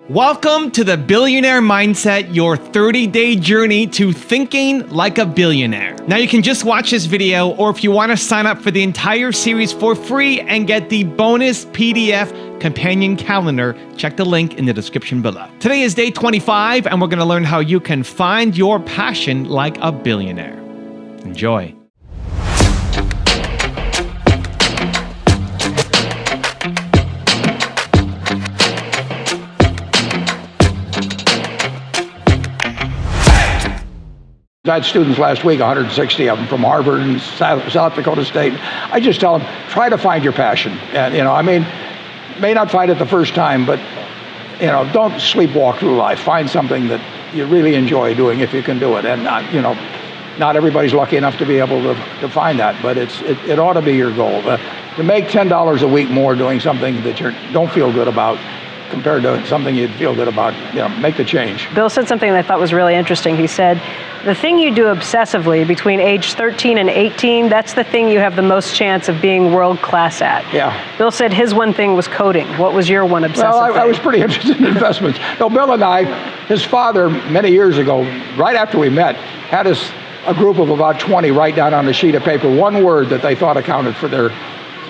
Welcome to the Billionaire Mindset, your 30-day journey to thinking like a billionaire. Now you can just watch this video, or if you want to sign up for the entire series for free and get the bonus PDF companion calendar, check the link in the description below. Today is day 25, and we're going to learn how you can find your passion like a billionaire. Enjoy. I had students last week, 160 of them from Harvard and South Dakota State. I just tell them, try to find your passion. And, may not find it the first time, but, don't sleepwalk through life. Find something that you really enjoy doing if you can do it. And, not everybody's lucky enough to be able to find that, but it ought to be your goal. To make $10 a week more doing something that you don't feel good about, compared to something you'd feel good about, make the change. Bill said something that I thought was really interesting. He said, the thing you do obsessively between age 13 and 18, that's the thing you have the most chance of being world class at. Yeah. Bill said his one thing was coding. What was your one obsessive thing? I was pretty interested in investments. No, Bill and I, his father, many years ago, right after we met, had us a group of about 20 write down on a sheet of paper one word that they thought accounted for their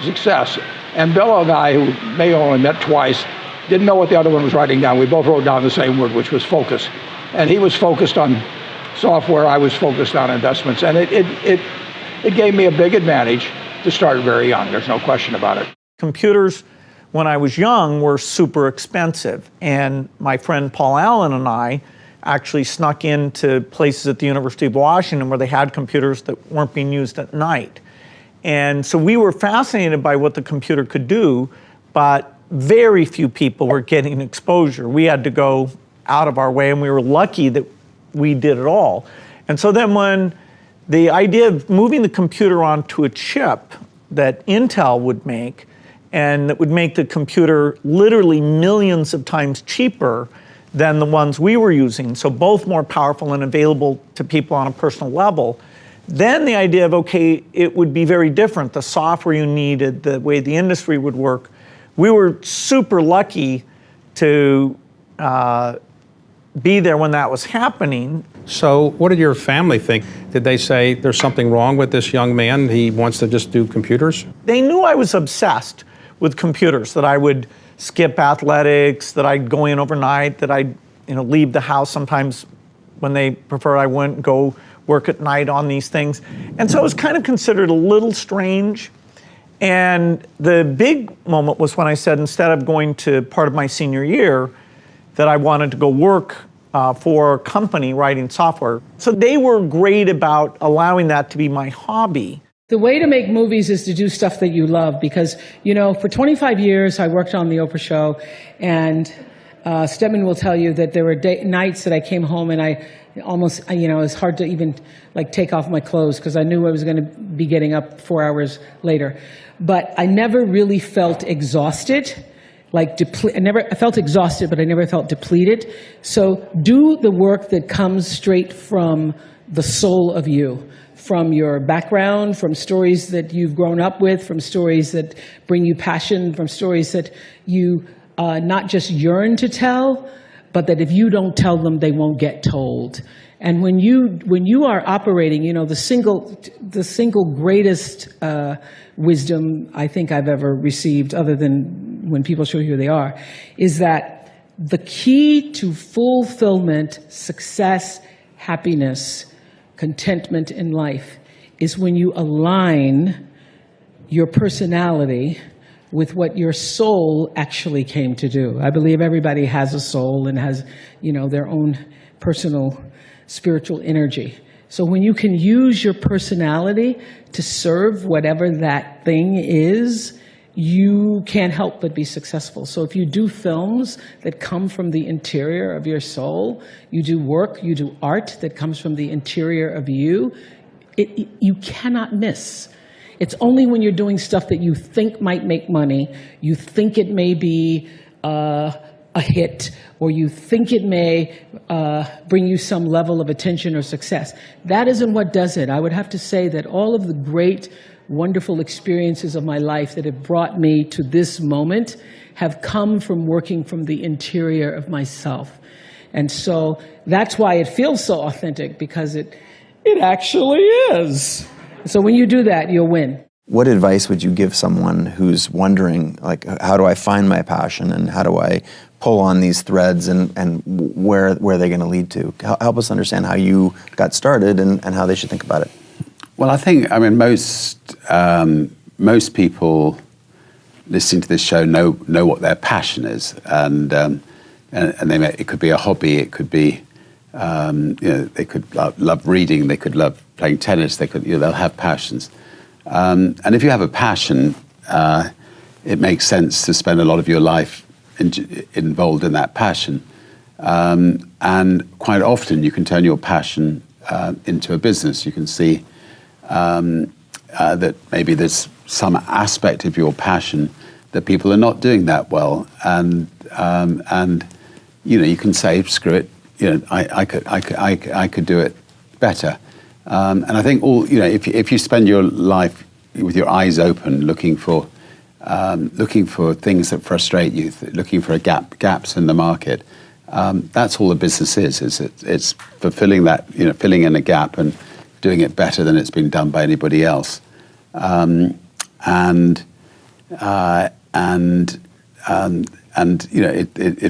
success. And Bill and I, who may have only met twice, didn't know what the other one was writing down. We both wrote down the same word, which was focus. And he was focused on software, I was focused on investments. And it gave me a big advantage to start very young. There's no question about it. Computers, when I was young, were super expensive. And my friend Paul Allen and I actually snuck into places at the University of Washington where they had computers that weren't being used at night. And so we were fascinated by what the computer could do, but very few people were getting exposure. We had to go out of our way, and we were lucky that we did it all. And so then when the idea of moving the computer onto a chip that Intel would make, and that would make the computer literally millions of times cheaper than the ones we were using, so both more powerful and available to people on a personal level, then the idea of, okay, it would be very different. The software you needed, the way the industry would work. We were super lucky to be there when that was happening. So what did your family think? Did they say there's something wrong with this young man? He wants to just do computers? They knew I was obsessed with computers, that I would skip athletics, that I'd go in overnight, that I'd leave the house sometimes when they prefer I wouldn't go work at night on these things. And so it was kind of considered a little strange. And the big moment was when I said, instead of going to part of my senior year, that I wanted to go work for a company writing software. So they were great about allowing that to be my hobby. The way to make movies is to do stuff that you love, because, for 25 years I worked on the Oprah show, and Stedman will tell you that there were nights that I came home and I almost, it was hard to even take off my clothes because I knew I was going to be getting up 4 hours later. But I never really felt exhausted. I felt exhausted, but I never felt depleted. So do the work that comes straight from the soul of you, from your background, from stories that you've grown up with, from stories that bring you passion, from stories that you not just yearn to tell, but that if you don't tell them, they won't get told. And when you are operating, the single greatest wisdom I think I've ever received, other than when people show you who they are, is that the key to fulfillment, success, happiness, contentment in life is when you align your personality with what your soul actually came to do. I believe everybody has a soul and has, their own personal spiritual energy. So when you can use your personality to serve whatever that thing is, you can't help but be successful. So if you do films that come from the interior of your soul, you do work, you do art that comes from the interior of you, you cannot miss. It's only when you're doing stuff that you think might make money, you think it may be a hit, or you think it may bring you some level of attention or success. That isn't what does it. I would have to say that all of the great wonderful experiences of my life that have brought me to this moment have come from working from the interior of myself. And so that's why it feels so authentic, because it actually is. So when you do that, you'll win. What advice would you give someone who's wondering, like, how do I find my passion and how do I pull on these threads and where are they going to lead to? Help us understand how you got started and how they should think about it. Well, I think, I mean, most people listening to this show know what their passion is, and it could be a hobby, it could be, they could love reading, they could love playing tennis, they'll have passions. And if you have a passion, it makes sense to spend a lot of your life involved in that passion. And quite often you can turn your passion into a business. You can see that maybe there's some aspect of your passion that people are not doing that well, and you can say, screw it, I could do it better. And I think if you spend your life with your eyes open, looking for things that frustrate you, looking for gaps in the market, that's all the business is. It's fulfilling that, filling in a gap and doing it better than it's been done by anybody else.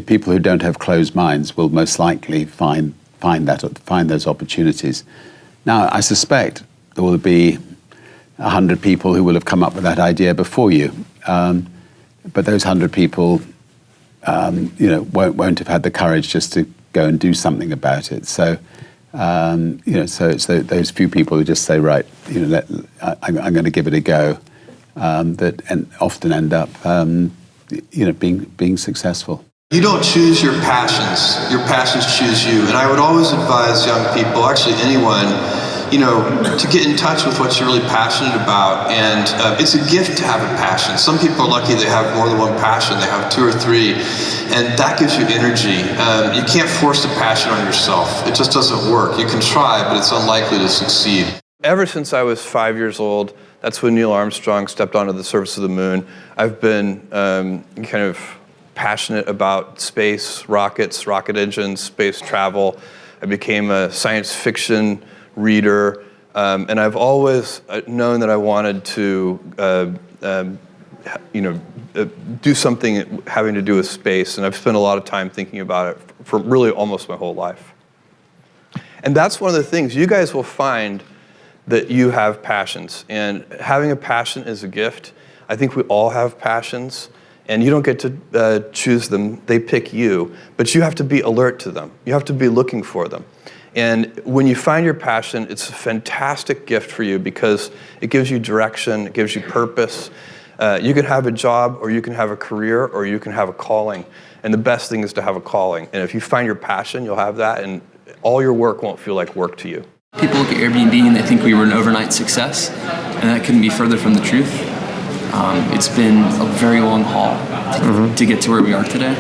People who don't have closed minds will most likely find those opportunities. Now, I suspect there will be 100 people who will have come up with that idea before you, but those 100 people, won't have had the courage just to go and do something about it. So, so it's those few people who just say, right, I'm going to give it a go, that often end up, being successful. You don't choose your passions choose you. And I would always advise young people, actually anyone, to get in touch with what you're really passionate about. And it's a gift to have a passion. Some people are lucky they have more than one passion. They have 2 or 3, and that gives you energy. You can't force a passion on yourself. It just doesn't work. You can try, but it's unlikely to succeed. Ever since I was 5 years old, that's when Neil Armstrong stepped onto the surface of the moon. I've been kind of passionate about space, rockets, rocket engines, space travel. I became a science fiction reader, and I've always known that I wanted to, do something having to do with space, and I've spent a lot of time thinking about it for really almost my whole life. And that's one of the things, you guys will find that you have passions, and having a passion is a gift. I think we all have passions, and you don't get to choose them, they pick you, but you have to be alert to them. You have to be looking for them. And when you find your passion, it's a fantastic gift for you because it gives you direction, it gives you purpose. You can have a job, or you can have a career, or you can have a calling. And the best thing is to have a calling. And if you find your passion, you'll have that, and all your work won't feel like work to you. People look at Airbnb and they think we were an overnight success, and that couldn't be further from the truth. It's been a very long haul to get to where we are today.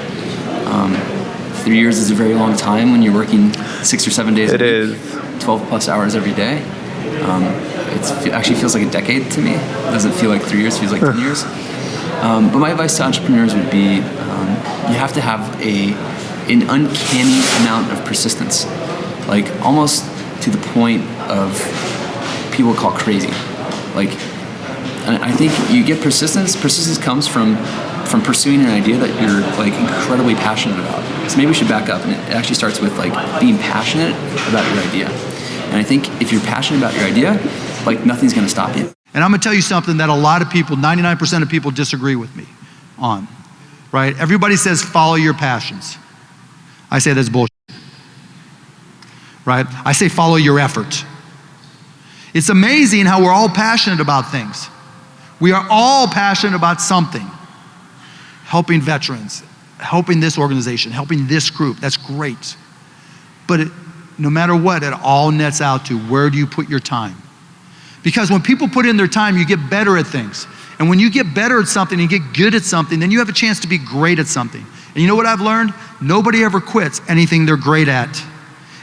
3 years is a very long time when you're working 6 or 7 days a week. It is. 12 plus hours every day. It actually feels like a decade to me. It doesn't feel like 3 years, it feels like 10 years. But my advice to entrepreneurs would be, you have to have an uncanny amount of persistence, like almost to the point of people call crazy. And I think you get persistence. Persistence comes from pursuing an idea that you're incredibly passionate about. So maybe we should back up, and it actually starts with being passionate about your idea. And I think if you're passionate about your idea, nothing's going to stop you. And I'm going to tell you something that a lot of people, 99% of people disagree with me on, right? Everybody says follow your passions. I say that's bullshit, right? I say follow your effort. It's amazing how we're all passionate about things. We are all passionate about something. Helping veterans, helping this organization, helping this group, that's great. But no matter what, it all nets out to where do you put your time? Because when people put in their time, you get better at things. And when you get better at something and get good at something, then you have a chance to be great at something. And you know what I've learned? Nobody ever quits anything they're great at.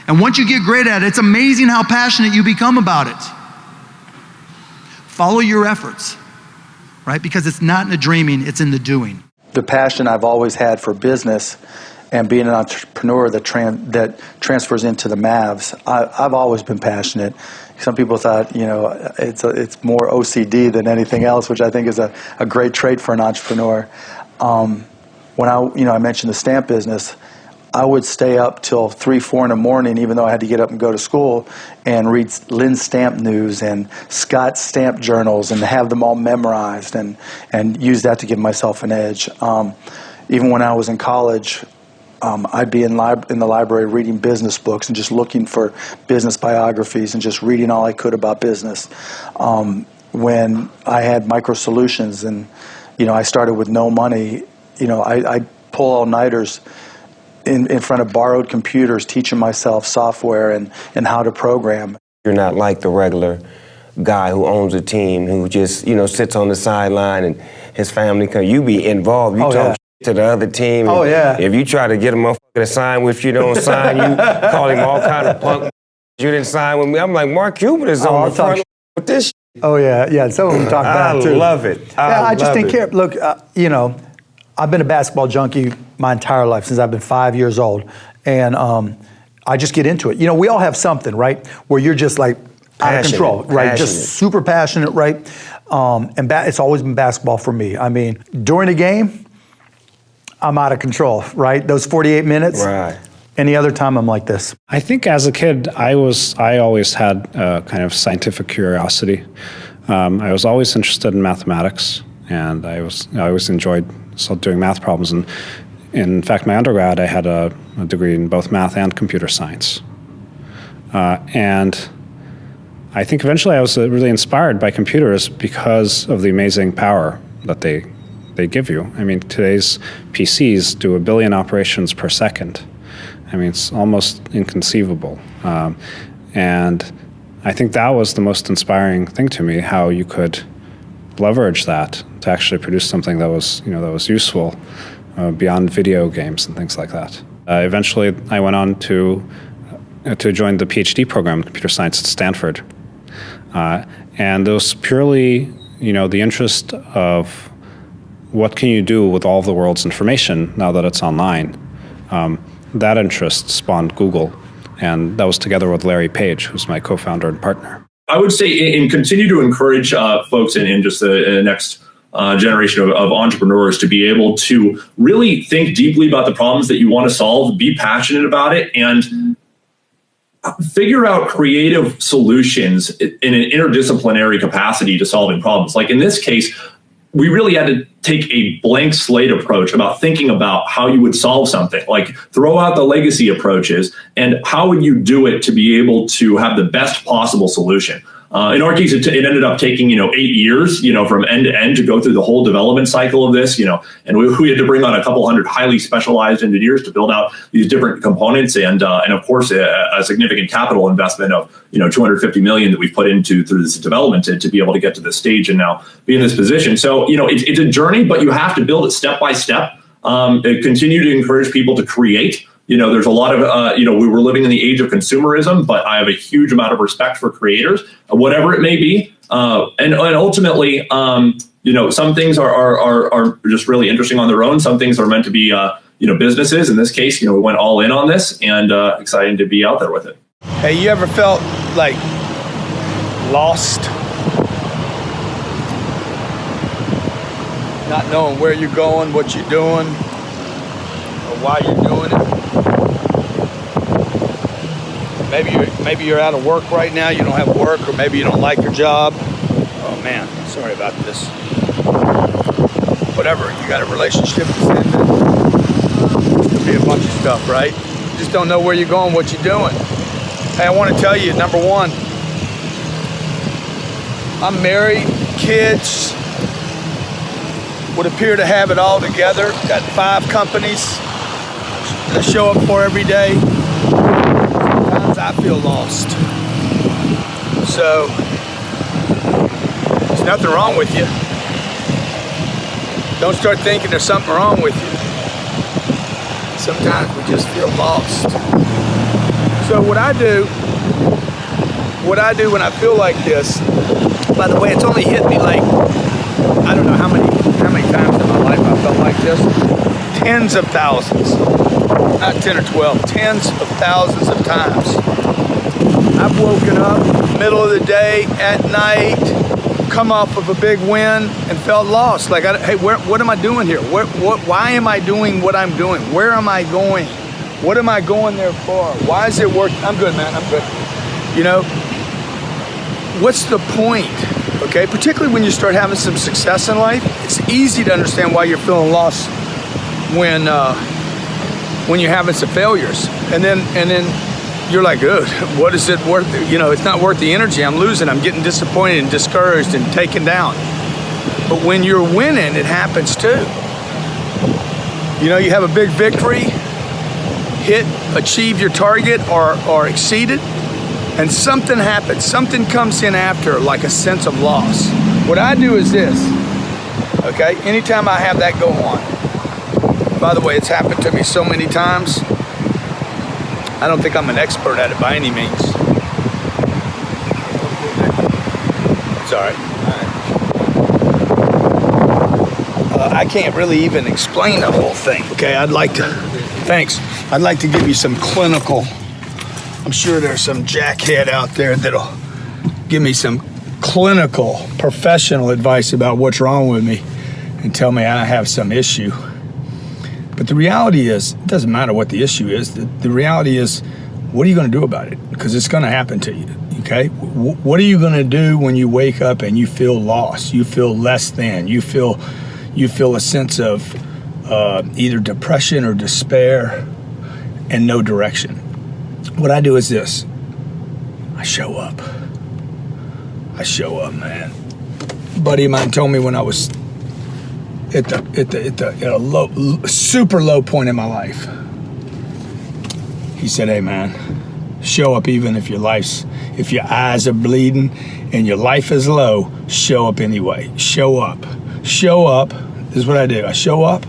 And once you get great at it, it's amazing how passionate you become about it. Follow your efforts, right? Because it's not in the dreaming, it's in the doing. The passion I've always had for business and being an entrepreneur that transfers into the Mavs, I've always been passionate. Some people thought, you know, it's more OCD than anything else, which I think is a great trait for an entrepreneur. When I mentioned the stamp business, I would stay up till 3, 4 in the morning, even though I had to get up and go to school, and read Lynn's Stamp News and Scott's Stamp Journals and have them all memorized and use that to give myself an edge. Even when I was in college, I'd be in the library reading business books and just looking for business biographies and just reading all I could about business. When I had Micro Solutions and, you know, I started with no money, you know, I'd pull all-nighters in front of borrowed computers, teaching myself software and how to program. You're not like the regular guy who owns a team who just, you know, sits on the sideline and his family come. You be involved. You talk to the other team. Oh, yeah. If you try to get a motherfucker to sign with you, don't sign. You call him all kind of punk. You didn't sign with me. I'm like, Mark Cuban is on the front with this shit. Oh, yeah. Some of them talk back, too. I love it. I just didn't care. Look, you know, I've been a basketball junkie my entire life, since I've been 5 years old. And I just get into it. You know, we all have something, right, where you're just like out of control, right? Just super passionate, right? And it's always been basketball for me. I mean, during a game, I'm out of control, right? Those 48 minutes. Right. Any other time, I'm like this. I think as a kid, I always had a kind of scientific curiosity. I was always interested in mathematics, and I always enjoyed doing math problems. And in fact, my undergrad, I had a degree in both math and computer science. And I think eventually I was really inspired by computers because of the amazing power that they give you. I mean, today's PCs do 1 billion operations per second. I mean, it's almost inconceivable. And I think that was the most inspiring thing to me, how you could leverage that to actually produce something that was, you know, that was useful beyond video games and things like that. Eventually, I went on to join the PhD program in computer science at Stanford. And it was purely, you know, the interest of what can you do with all of the world's information now that it's online. That interest spawned Google, and that was together with Larry Page, who's my co-founder and partner. I would say and continue to encourage folks in just the next generation of entrepreneurs to be able to really think deeply about the problems that you want to solve, be passionate about it, and figure out creative solutions in an interdisciplinary capacity to solving problems. Like in this case, we really had to take a blank slate approach about thinking about how you would solve something, like throw out the legacy approaches and how would you do it to be able to have the best possible solution. In our case, it ended up taking, 8 years, from end to end to go through the whole development cycle of this, and we had to bring on a couple hundred highly specialized engineers to build out these different components. And of course, a significant capital investment of, $250 million that we've put into through this development to be able to get to this stage and now be in this position. So, it's a journey, but you have to build it step by step. Continue to encourage people to create. There's a lot of, we were living in the age of consumerism, but I have a huge amount of respect for creators, whatever it may be. And ultimately, some things are just really interesting on their own. Some things are meant to be, businesses. In this case, we went all in on this and exciting to be out there with it. Hey, you ever felt like lost? Not knowing where you're going, what you're doing, or why you're doing it. Maybe you're out of work right now, you don't have work, or maybe you don't like your job. Oh man, sorry about this. Whatever, you got a relationship that's ended. Could be a bunch of stuff, right? You just don't know where you're going, what you're doing. Hey, I want to tell you, number one, I'm married, kids, would appear to have it all together. Got 5 companies that I show up for every day. Sometimes I feel lost. So, there's nothing wrong with you. Don't start thinking there's something wrong with you. Sometimes we just feel lost. So what I do when I feel like this By the way, it's only hit me like, I don't know how many times in my life I felt like this. Tens of thousands. Not 10 or 12. Tens of thousands of times. I've woken up middle of the day, at night, come off of a big win and felt lost. Like, hey, what am I doing here? Why am I doing what I'm doing? Where am I going? What am I going there for? Why is it working? I'm good, man. I'm good. You know, what's the point? Okay, particularly when you start having some success in life, it's easy to understand why you're feeling lost when you're having some failures, and then you're like, "Ugh, what is it worth?" You know, it's not worth the energy I'm losing. I'm getting disappointed and discouraged and taken down. But when you're winning, it happens too. You know, you have a big victory, achieve your target or exceed it, and something happens. Something comes in after, like a sense of loss. What I do is this, okay? Anytime I have that go on, by the way, it's happened to me so many times. I don't think I'm an expert at it by any means. It's all right. I can't really even explain the whole thing, okay? I'd like to give you some clinical, I'm sure there's some jackhead out there that'll give me some clinical, professional advice about what's wrong with me and tell me I have some issue. But the reality is, it doesn't matter what the issue is. The reality is, what are you going to do about it? Because it's going to happen to you, okay? What are you going to do when you wake up and you feel lost? You feel less than. You feel a sense of either depression or despair and no direction. What I do is this. I show up. I show up, man. A buddy of mine told me when I was at a super low point in my life. He said, "Hey, man, show up even if your eyes are bleeding and your life is low. Show up anyway. Show up. Show up." This is what I do. I show up.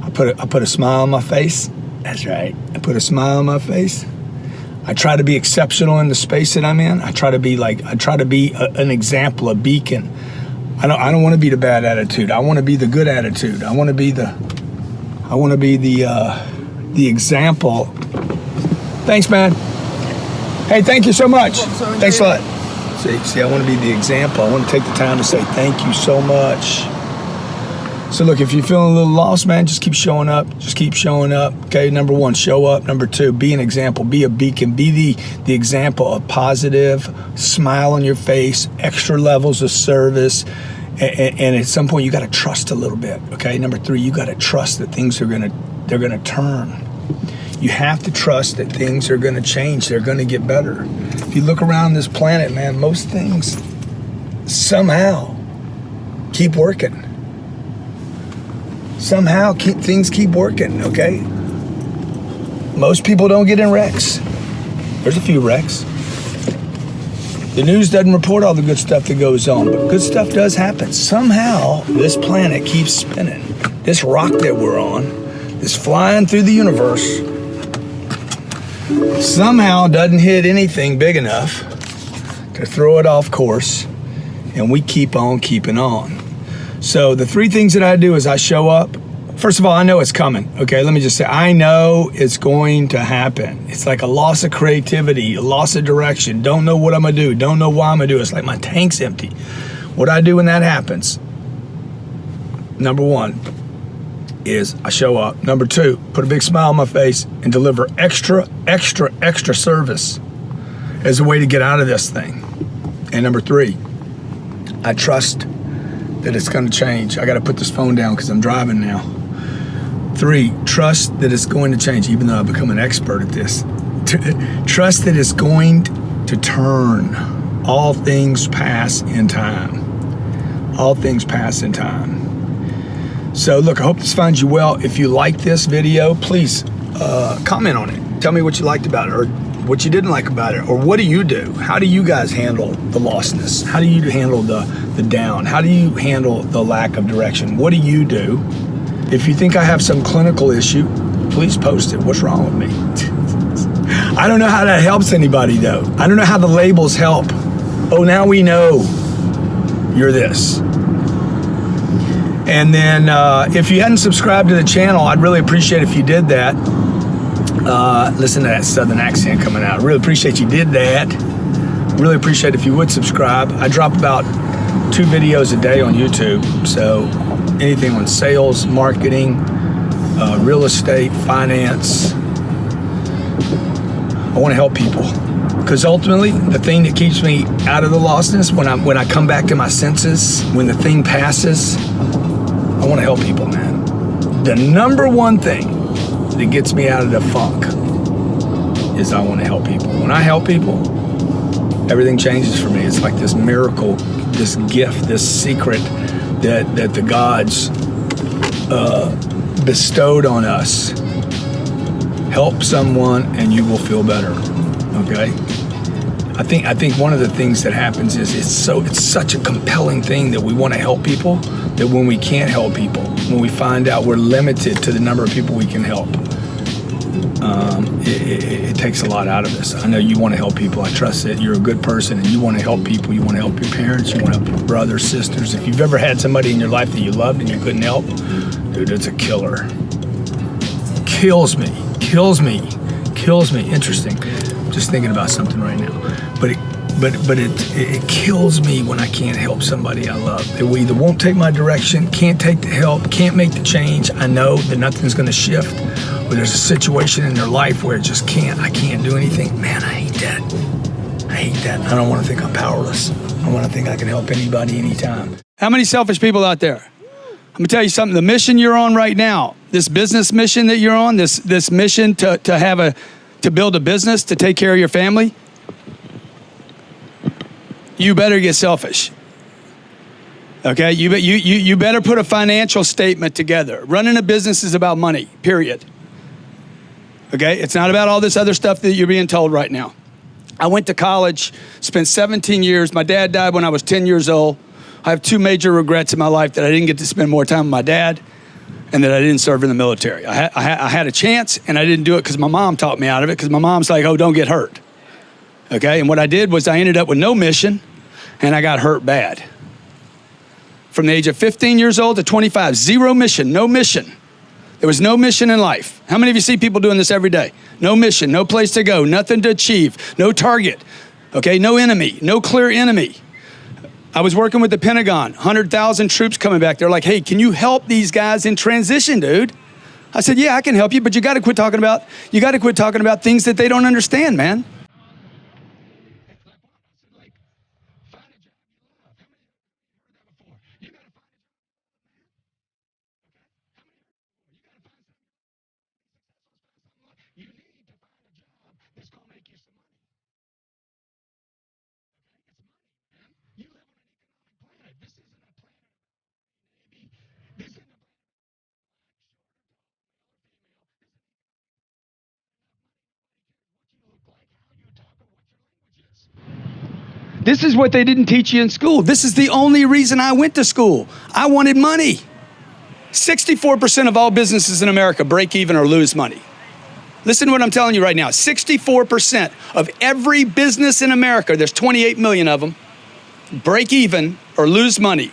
I put a smile on my face. That's right. I put a smile on my face. I try to be exceptional in the space that I'm in. I try to be an example, a beacon. I don't want to be the bad attitude. I want to be the good attitude. I want to be the example. Thanks, man. Hey, thank you so much. Thanks a lot. See, I want to be the example. I want to take the time to say thank you so much. So look, if you're feeling a little lost, man, just keep showing up. Just keep showing up. Okay, number one, show up. Number two, be an example. Be a beacon. Be the example of positive, smile on your face, extra levels of service. And at some point, you got to trust a little bit. Okay, number three, you got to trust that things they're gonna turn. You have to trust that things are gonna change. They're gonna get better. If you look around this planet, man, most things somehow keep working. Somehow things keep working, okay? Most people don't get in wrecks. There's a few wrecks. The news doesn't report all the good stuff that goes on, but good stuff does happen. Somehow this planet keeps spinning. This rock that we're on, this flying through the universe, somehow doesn't hit anything big enough to throw it off course, and we keep on keeping on. So the three things that I do is I show up. First of all, I know it's coming. Okay, let me just say, I know it's going to happen. It's like a loss of creativity, a loss of direction. Don't know what I'm gonna do. Don't know why I'm gonna do it. It's like my tank's empty. What I do when that happens, number one, is I show up. Number two, put a big smile on my face and deliver extra service as a way to get out of this thing. And number three, I trust that it's going to change. I got to put this phone down because I'm driving now. 3, trust that it's going to change, even though I've become an expert at this. Trust that it's going to turn. All things pass in time. All things pass in time. So look, I hope this finds you well. If you like this video, please comment on it. Tell me what you liked about it, or what you didn't like about it, or what do you do? How do you guys handle the lostness? How do you handle the down? How do you handle the lack of direction? What do you do? If you think I have some clinical issue, please post it. What's wrong with me? I don't know how that helps anybody though. I don't know how the labels help. Oh, now we know. you're this. And then if you hadn't subscribed to the channel, I'd really appreciate if you did that. Listen to that southern accent coming out. I really appreciate you did that. Really appreciate if you would subscribe. I drop about 2 videos a day on YouTube. So anything on sales, marketing, real estate, finance. I want to help people. Because ultimately, the thing that keeps me out of the lostness, when I come back to my senses, when the thing passes, I want to help people, man. The number one thing that gets me out of the funk is I want to help people. When I help people, everything changes for me. It's like this miracle, this gift, this secret that the gods bestowed on us. Help someone and you will feel better, okay? I think one of the things that happens is it's such a compelling thing that we want to help people, that when we can't help people, when we find out we're limited to the number of people we can help, it takes a lot out of us. I know you want to help people. I trust that you're a good person and you want to help people. You want to help your parents. You want to help your brothers, sisters. If you've ever had somebody in your life that you loved and you couldn't help, dude, it's a killer. Kills me. Interesting. I'm just thinking about something right now. But it kills me when I can't help somebody I love. They either won't take my direction, can't take the help, can't make the change. I know that nothing's going to shift. Or there's a situation in their life where it just I can't do anything. Man, I hate that. I don't want to think I'm powerless. I want to think I can help anybody, anytime. How many selfish people out there? I'm gonna tell you something, the mission you're on right now, this business mission that you're on, this mission to build a business, to take care of your family, you better get selfish. Okay, you better put a financial statement together. Running a business is about money, period. Okay, it's not about all this other stuff that you're being told right now. I went to college, spent 17 years. My dad died when I was 10 years old. I have 2 major regrets in my life: that I didn't get to spend more time with my dad, and that I didn't serve in the military. I had a chance, and I didn't do it because my mom taught me out of it, because my mom's like, oh, don't get hurt. Okay, and what I did was I ended up with no mission, and I got hurt bad. From the age of 15 years old to 25, 0 mission, no mission. There was no mission in life. How many of you see people doing this every day? No mission, no place to go, nothing to achieve, no target, okay, no enemy, no clear enemy. I was working with the Pentagon, 100,000 troops coming back. They're like, hey, can you help these guys in transition, dude? I said, yeah, I can help you, but you got to quit talking about things that they don't understand, man. This is what they didn't teach you in school. This is the only reason I went to school. I wanted money. 64% of all businesses in America break even or lose money. Listen to what I'm telling you right now. 64% of every business in America, there's 28 million of them, break even or lose money.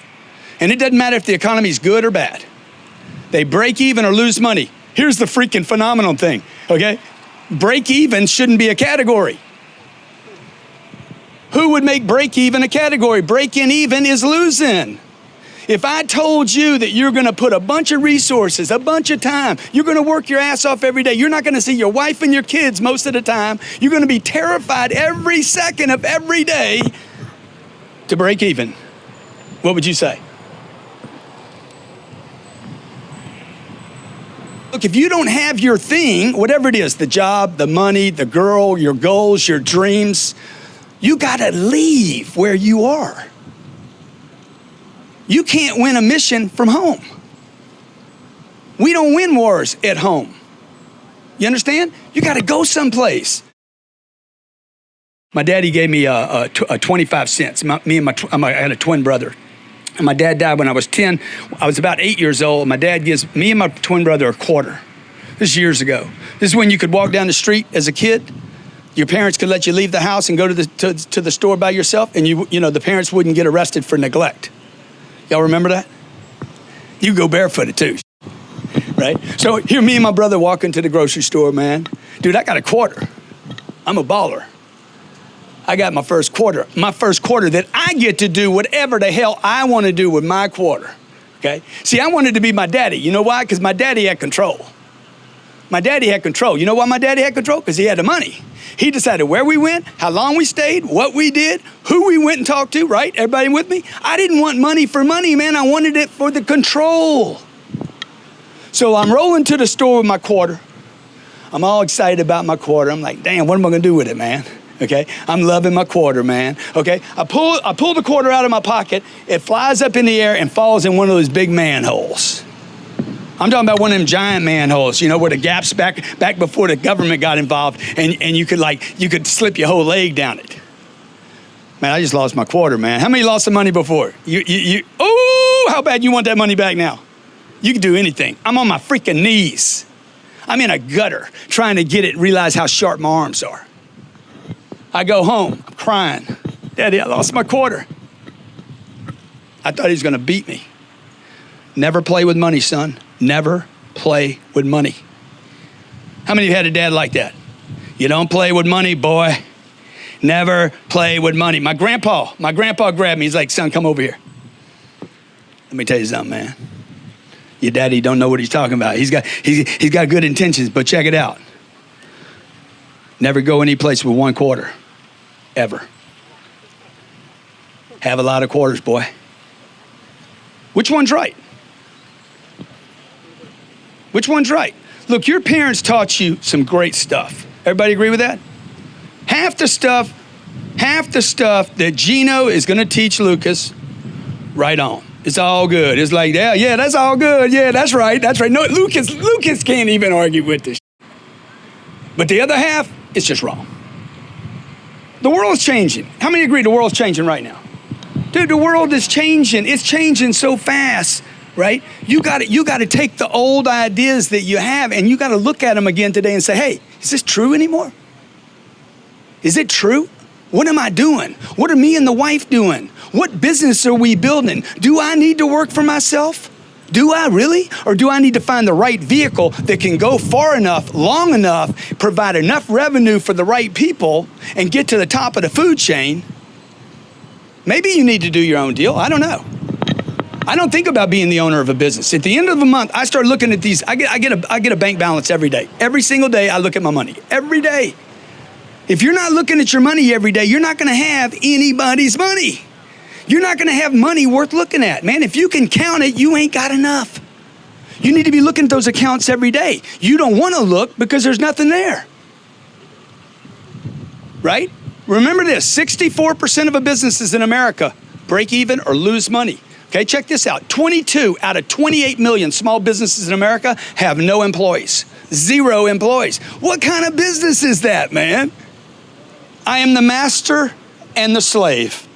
And it doesn't matter if the economy's good or bad. They break even or lose money. Here's the freaking phenomenal thing, okay? Break even shouldn't be a category. Who would make break even a category? Breaking even is losing. If I told you that you're gonna put a bunch of resources, a bunch of time, you're gonna work your ass off every day, you're not gonna see your wife and your kids most of the time, you're gonna be terrified every second of every day to break even, what would you say? Look, if you don't have your thing, whatever it is, the job, the money, the girl, your goals, your dreams, you gotta leave where you are. You can't win a mission from home. We don't win wars at home. You understand? You gotta go someplace. My daddy gave me a 25 cents. I had a twin brother. And my dad died when I was 10. I was about 8 years old. My dad gives me and my twin brother a quarter. This is years ago. This is when you could walk down the street as a kid Your parents could let you leave the house and go to the store by yourself, and you know the parents wouldn't get arrested for neglect. Y'all remember that? You go barefooted too, right? So here me and my brother walk into the grocery store, man. Dude, I got a quarter. I'm a baller. I got my first quarter that I get to do whatever the hell I want to do with my quarter, okay? See, I wanted to be my daddy. You know why? Because my daddy had control. My daddy had control. You know why my daddy had control? Because he had the money. He decided where we went, how long we stayed, what we did, who we went and talked to, right? Everybody with me? I didn't want money for money, man. I wanted it for the control. So I'm rolling to the store with my quarter. I'm all excited about my quarter. I'm like, damn, what am I going to do with it, man? Okay, I'm loving my quarter, man. Okay, I pull the quarter out of my pocket. It flies up in the air and falls in one of those big manholes. I'm talking about one of them giant manholes, you know, where the gaps back before the government got involved, and you could slip your whole leg down it. Man, I just lost my quarter, man. How many lost some money before? Oh, how bad you want that money back now? You can do anything. I'm on my freaking knees. I'm in a gutter trying to get it, realize how sharp my arms are. I go home, I'm crying. Daddy, I lost my quarter. I thought he was gonna beat me. Never play with money, son. Never play with money. How many of you had a dad like that? You don't play with money, boy. Never play with money. My grandpa grabbed me. He's like, son, come over here. Let me tell you something, man. Your daddy don't know what he's talking about. He's got good intentions, but check it out. Never go any place with one quarter, ever. Have a lot of quarters, boy. Which one's right? Which one's right? Look, your parents taught you some great stuff. Everybody agree with that? Half the stuff that Gino is going to teach Lucas, right on. It's all good. It's like, yeah, that's all good. Yeah, that's right. No, Lucas can't even argue with this. But the other half, it's just wrong. The world's changing. How many agree the world's changing right now? Dude, the world is changing. It's changing so fast, right? You got to take the old ideas that you have and you got to look at them again today and say, hey, is this true anymore? Is it true? What am I doing? What are me and the wife doing? What business are we building? Do I need to work for myself? Do I really? Or do I need to find the right vehicle that can go far enough, long enough, provide enough revenue for the right people and get to the top of the food chain? Maybe you need to do your own deal. I don't know. I don't think about being the owner of a business. At the end of the month, I start looking at these. I get a bank balance every day. Every single day, I look at my money. Every day. If you're not looking at your money every day, you're not going to have anybody's money. You're not going to have money worth looking at. Man, if you can count it, you ain't got enough. You need to be looking at those accounts every day. You don't want to look because there's nothing there. Right? Remember this, 64% of businesses in America break even or lose money. Okay, check this out. 22 out of 28 million small businesses in America have no employees. 0 employees. What kind of business is that, man? I am the master and the slave.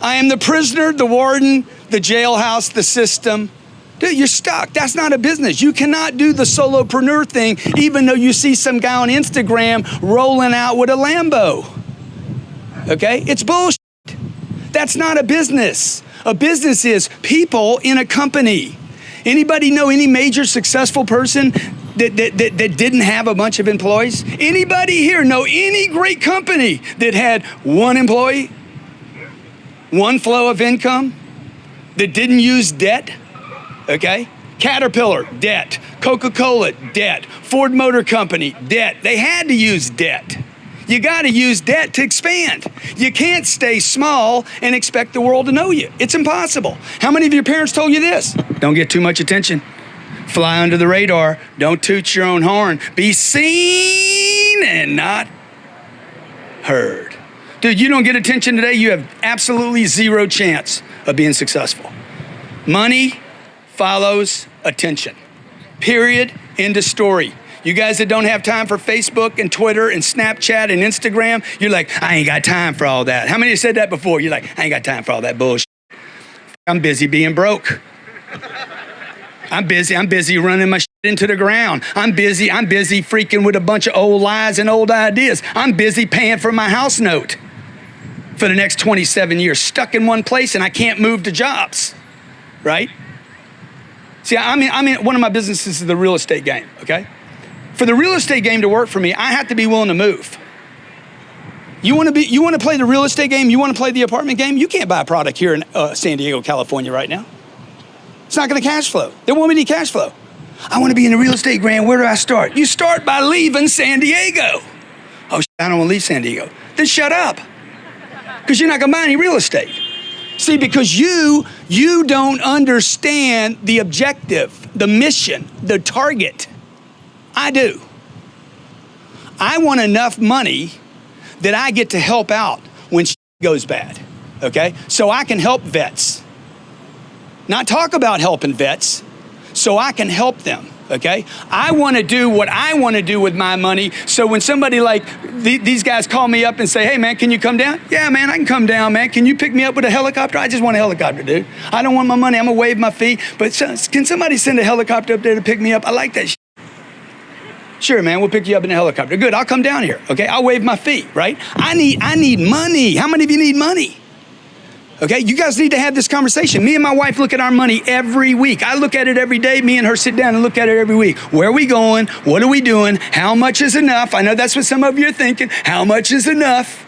I am the prisoner, the warden, the jailhouse, the system. Dude, you're stuck. That's not a business. You cannot do the solopreneur thing, even though you see some guy on Instagram rolling out with a Lambo. Okay? It's bullshit. That's not a business. A business is people in a company. Anybody know any major successful person that didn't have a bunch of employees? Anybody here know any great company that had one employee? One flow of income? That didn't use debt? Okay? Caterpillar, debt. Coca-Cola, debt. Ford Motor Company, debt. They had to use debt. You got to use debt to expand. You can't stay small and expect the world to know you. It's impossible. How many of your parents told you this? Don't get too much attention. Fly under the radar. Don't toot your own horn. Be seen and not heard. Dude, you don't get attention today, you have absolutely 0 chance of being successful. Money follows attention. Period. End of story. You guys that don't have time for Facebook and Twitter and Snapchat and Instagram, you're like, I ain't got time for all that. How many of you said that before? You're like, I ain't got time for all that bullshit. I'm busy being broke. I'm busy running my shit. into the ground. I'm busy freaking with a bunch of old lies and old ideas. I'm busy paying for my house note for the next 27 years, stuck in one place, and I can't move to jobs, right? See, I mean, one of my businesses is the real estate game, okay? For the real estate game to work for me, I have to be willing to move. You want to play the real estate game? You want to play the apartment game? You can't buy a product here in San Diego, California right now. It's not going to cash flow. There won't be any cash flow. I want to be in the real estate game. Where do I start? You start by leaving San Diego. Oh, I don't want to leave San Diego. Then shut up. Because you're not going to buy any real estate. See, because you don't understand the objective, the mission, the target. I do. I want enough money that I get to help out when shit goes bad, okay? So I can help vets. Not talk about helping vets, so I can help them, okay? I want to do what I want to do with my money, so when somebody like these guys call me up and say, hey, man, can you come down? Yeah, man, I can come down, man. Can you pick me up with a helicopter? I just want a helicopter, dude. I don't want my money. I'm going to waive my fee, but can somebody send a helicopter up there to pick me up? I like that shit. Sure, man, we'll pick you up in a helicopter. Good, I'll come down here, okay? I'll waive my fee, right? I need money. How many of you need money? Okay, you guys need to have this conversation. Me and my wife look at our money every week. I look at it every day. Me and her sit down and look at it every week. Where are we going? What are we doing? How much is enough? I know that's what some of you are thinking. How much is enough?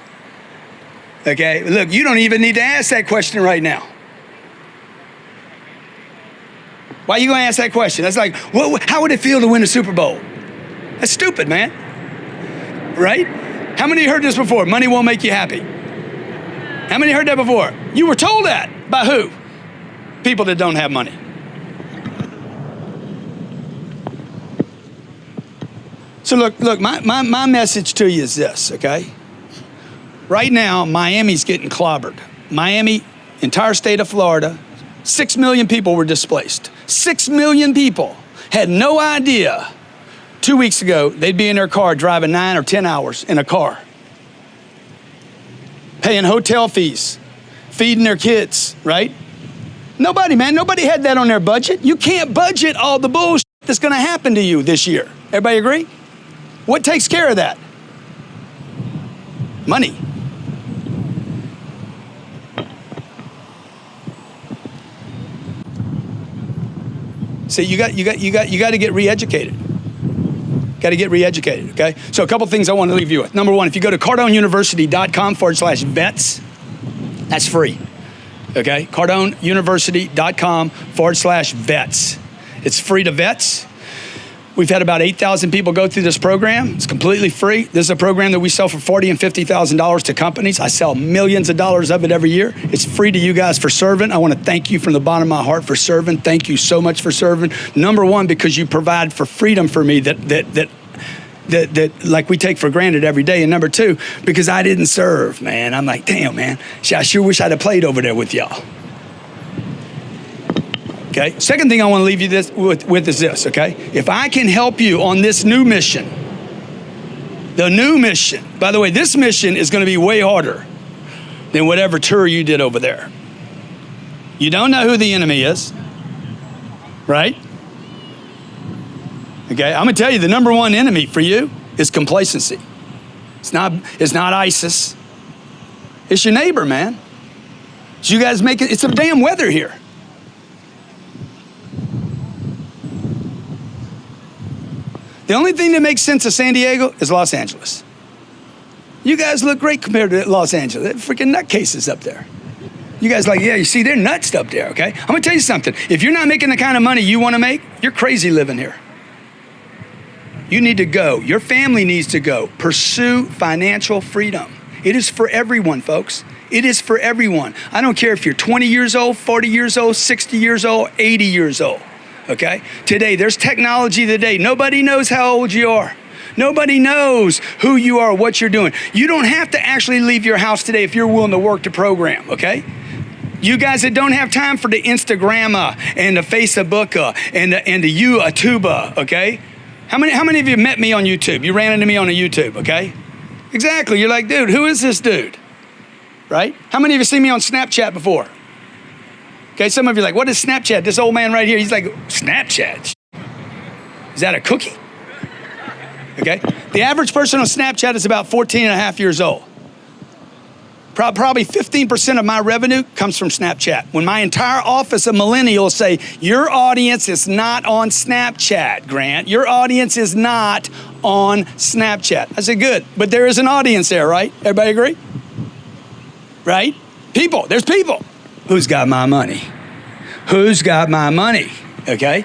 Okay, look, you don't even need to ask that question right now. Why are you going to ask that question? That's like, how would it feel to win a Super Bowl? That's stupid, man. Right? How many heard this before? Money won't make you happy. How many heard that before? You were told that. By who? People that don't have money. So look, my message to you is this, okay? Right now, Miami's getting clobbered. Miami, entire state of Florida, 6 million people were displaced. 6 million people had no idea 2 weeks ago they'd be in their car driving 9 or 10 hours in a car, paying hotel fees, feeding their kids, right? Nobody had that on their budget. You can't budget all the bullshit that's going to happen to you this year. Everybody agree? What takes care of that? Money. See, you got to get re-educated. Got to get re-educated, okay? So a couple things I want to leave you with. Number one, if you go to cardoneuniversity.com/vets, that's free, okay? cardoneuniversity.com/vets. It's free to vets. We've had about 8,000 people go through this program. It's completely free. This is a program that we sell for $40,000 and $50,000 to companies. I sell millions of dollars of it every year. It's free to you guys for serving. I want to thank you from the bottom of my heart for serving. Thank you so much for serving. Number one, because you provide for freedom for me that like we take for granted every day. And number two, because I didn't serve, man. I'm like, damn, man. I sure wish I'd have played over there with y'all. Okay. Second thing I want to leave you with is this, okay? If I can help you on this new mission, the new mission, by the way, this mission is going to be way harder than whatever tour you did over there. You don't know who the enemy is, right? Okay, I'm going to tell you the number one enemy for you is complacency. It's not ISIS. It's your neighbor, man. So you guys make it, it's a damn weather here. The only thing that makes sense of San Diego is Los Angeles. You guys look great compared to Los Angeles. They're freaking nutcases up there. You guys like, yeah, you see, they're nuts up there, okay? I'm gonna tell you something. If you're not making the kind of money you wanna make, you're crazy living here. You need to go. Your family needs to go. Pursue financial freedom. It is for everyone, folks. It is for everyone. I don't care if you're 20 years old, 40 years old, 60 years old, 80 years old. Okay? Today, there's technology today. Nobody knows how old you are. Nobody knows who you are, what you're doing. You don't have to actually leave your house today if you're willing to work the program, okay? You guys that don't have time for the Instagram and the Facebook and the YouTuber, okay? How many of you met me on YouTube? You ran into me on a YouTube, okay? Exactly. You're like, dude, who is this dude? Right? How many of you seen me on Snapchat before? Okay, some of you are like, what is Snapchat? This old man right here, he's like, Snapchat? Is that a cookie? Okay? The average person on Snapchat is about 14 and a half years old. Probably 15% of my revenue comes from Snapchat. When my entire office of millennials say, your audience is not on Snapchat, Grant. Your audience is not on Snapchat. I said, good, but there is an audience there, right? Everybody agree? Right? People, there's people. Who's got my money? Who's got my money? Okay?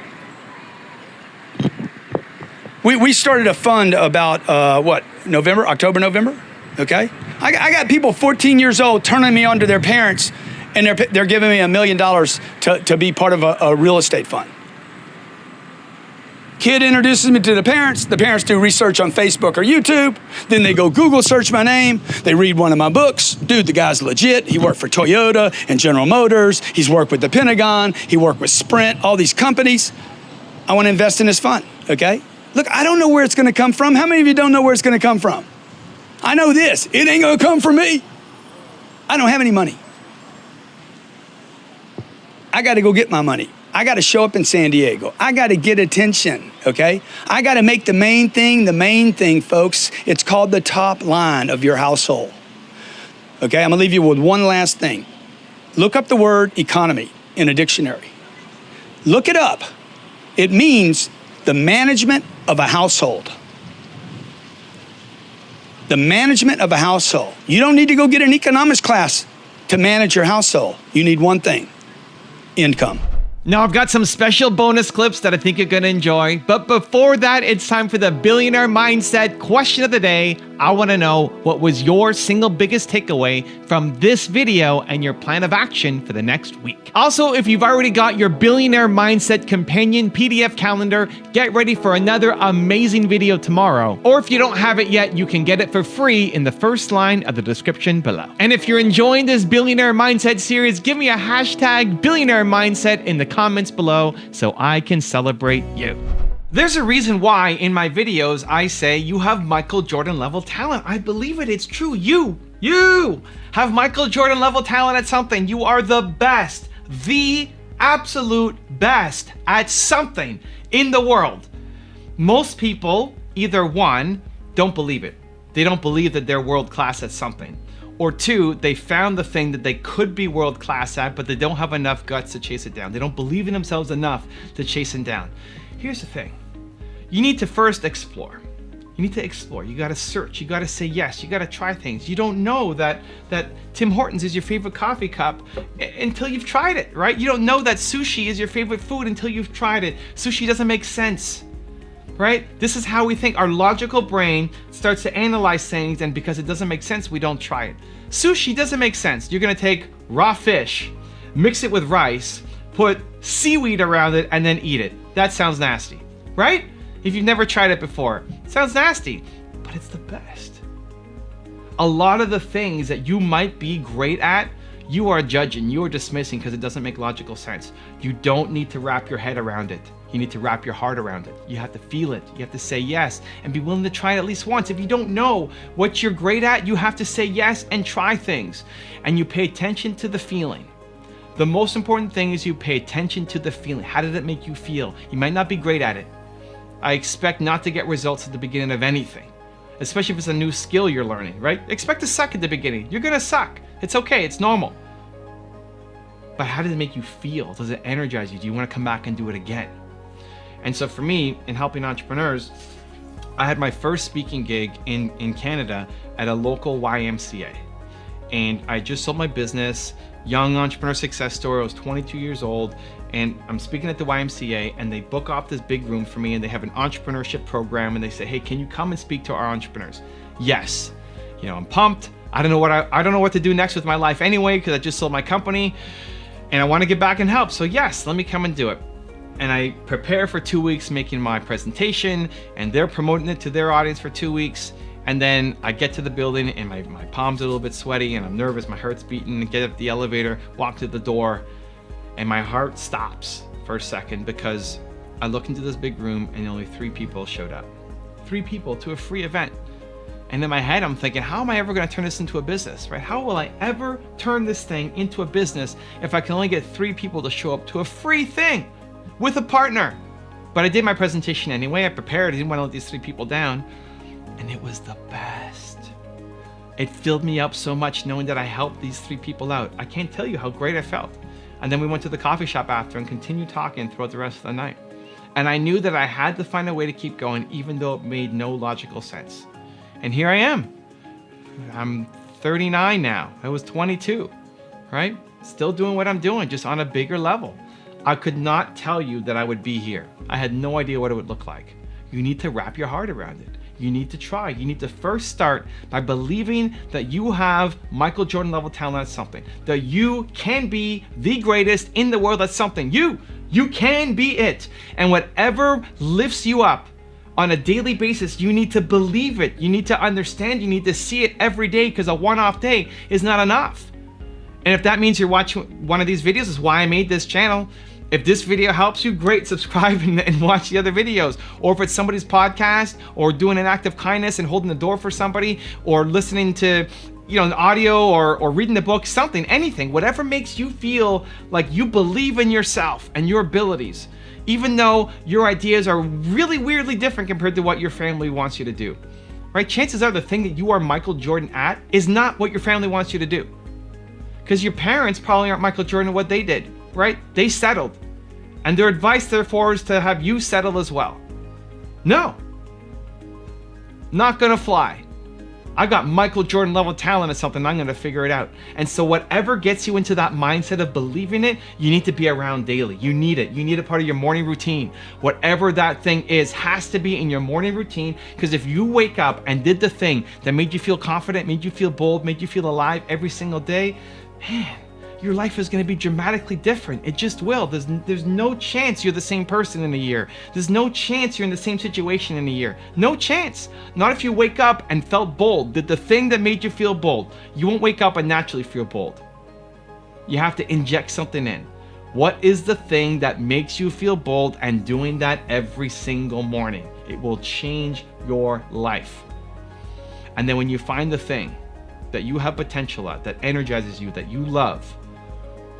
We started a fund about, October, November? Okay? I got people 14 years old turning me on to their parents, and they're giving me $1 million to be part of a real estate fund. Kid introduces me to the parents do research on Facebook or YouTube, then they go Google search my name, they read one of my books. Dude, the guy's legit. He worked for Toyota and General Motors, he's worked with the Pentagon, he worked with Sprint, all these companies. I want to invest in his fund, okay? Look, I don't know where it's going to come from. How many of you don't know where it's going to come from? I know this, it ain't going to come from me. I don't have any money. I got to go get my money. I got to show up in San Diego. I got to get attention, okay? I got to make the main thing, folks. It's called the top line of your household. Okay, I'm going to leave you with one last thing. Look up the word economy in a dictionary. Look it up. It means the management of a household. The management of a household. You don't need to go get an economics class to manage your household. You need one thing, income. Now I've got some special bonus clips that I think you're going to enjoy. But before that, it's time for the Billionaire Mindset question of the day. I want to know, what was your single biggest takeaway from this video and your plan of action for the next week? Also, if you've already got your Billionaire Mindset Companion PDF calendar, get ready for another amazing video tomorrow. Or if you don't have it yet, you can get it for free in the first line of the description below. And if you're enjoying this Billionaire Mindset series, give me a hashtag Billionaire Mindset in the comments below so I can celebrate you. There's a reason why in my videos I say you have Michael Jordan level talent. I believe it, it's true. You have Michael Jordan level talent at something. You are the best, the absolute best at something in the world. Most people, either one, don't believe it. They don't believe that they're world class at something. Or two, they found the thing that they could be world class at, but they don't have enough guts to chase it down. They don't believe in themselves enough to chase it down. Here's the thing. You need to first explore. You need to explore. You got to search. You got to say yes. You got to try things. You don't know that Tim Hortons is your favorite coffee cup until you've tried it, right? You don't know that sushi is your favorite food until you've tried it. Sushi doesn't make sense, right? This is how we think. Our logical brain starts to analyze things, and because it doesn't make sense, we don't try it. Sushi doesn't make sense. You're going to take raw fish, mix it with rice, put seaweed around it, and then eat it. That sounds nasty, right? If you've never tried it before, it sounds nasty, but it's the best. A lot of the things that you might be great at, you are judging, you are dismissing because it doesn't make logical sense. You don't need to wrap your head around it. You need to wrap your heart around it. You have to feel it. You have to say yes and be willing to try it at least once. If you don't know what you're great at, you have to say yes and try things. And you pay attention to the feeling. The most important thing is you pay attention to the feeling. How did it make you feel? You might not be great at it. I expect not to get results at the beginning of anything, especially if it's a new skill you're learning, right? Expect to suck at the beginning. You're gonna suck. It's okay, it's normal. But how does it make you feel? Does it energize you? Do you wanna come back and do it again? And so for me, in helping entrepreneurs, I had my first speaking gig in Canada at a local YMCA. And I just sold my business, young entrepreneur success story. I was 22 years old, and I'm speaking at the YMCA, and they book off this big room for me, and they have an entrepreneurship program, and they say, hey, can you come and speak to our entrepreneurs? Yes. You know, I'm pumped. I don't know what to do next with my life anyway, because I just sold my company, and I want to get back and help. So yes, let me come and do it. And I prepare for 2 weeks making my presentation, and they're promoting it to their audience for 2 weeks. And then I get to the building, and my palms are a little bit sweaty, and I'm nervous, my heart's beating, and get up the elevator, walk to the door, and my heart stops for a second because I look into this big room and only 3 people showed up. 3 people to a free event. And in my head, I'm thinking, how am I ever gonna turn this into a business, right? How will I ever turn this thing into a business if I can only get 3 people to show up to a free thing with a partner? But I did my presentation anyway. I prepared. I didn't want to let these 3 people down. And it was the best. It filled me up so much knowing that I helped these 3 people out. I can't tell you how great I felt. And then we went to the coffee shop after and continued talking throughout the rest of the night. And I knew that I had to find a way to keep going, even though it made no logical sense. And here I am. I'm 39 now. I was 22, right? Still doing what I'm doing, just on a bigger level. I could not tell you that I would be here. I had no idea what it would look like. You need to wrap your heart around it. You need to try. You need to first start by believing that you have Michael Jordan level talent at something, that you can be the greatest in the world at something. You can be it. And whatever lifts you up on a daily basis, you need to believe it. You need to understand. You need to see it every day, because a one-off day is not enough. And if that means you're watching one of these videos, is why I made this channel. If this video helps you, great, subscribe and watch the other videos. Or if it's somebody's podcast, or doing an act of kindness and holding the door for somebody, or listening to an audio, or reading the book, something, anything, whatever makes you feel like you believe in yourself and your abilities, even though your ideas are really weirdly different compared to what your family wants you to do, right? Chances are the thing that you are Michael Jordan at is not what your family wants you to do. Because your parents probably aren't Michael Jordan at what they did, right? They settled. And their advice, therefore, is to have you settle as well. No. Not gonna fly. I got Michael Jordan level talent at something, I'm gonna figure it out. And so whatever gets you into that mindset of believing it, you need to be around daily. You need it. You need it part of your morning routine. Whatever that thing is has to be in your morning routine, because if you wake up and did the thing that made you feel confident, made you feel bold, made you feel alive every single day, man, your life is going to be dramatically different. It just will. There's no chance you're the same person in a year. There's no chance you're in the same situation in a year. No chance. Not if you wake up and felt bold, did the thing that made you feel bold. You won't wake up and naturally feel bold. You have to inject something in. What is the thing that makes you feel bold, and doing that every single morning? It will change your life. And then when you find the thing that you have potential at, that energizes you, that you love,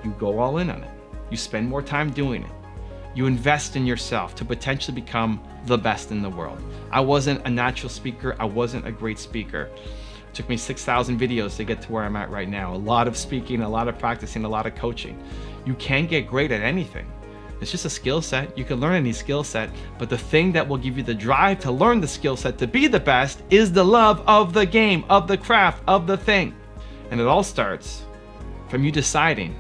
you go all in on it. You spend more time doing it. You invest in yourself to potentially become the best in the world. I wasn't a natural speaker. I wasn't a great speaker. It took me 6,000 videos to get to where I'm at right now. A lot of speaking, a lot of practicing, a lot of coaching. You can get great at anything. It's just a skill set. You can learn any skill set, but the thing that will give you the drive to learn the skill set to be the best is the love of the game, of the craft, of the thing. And it all starts from you deciding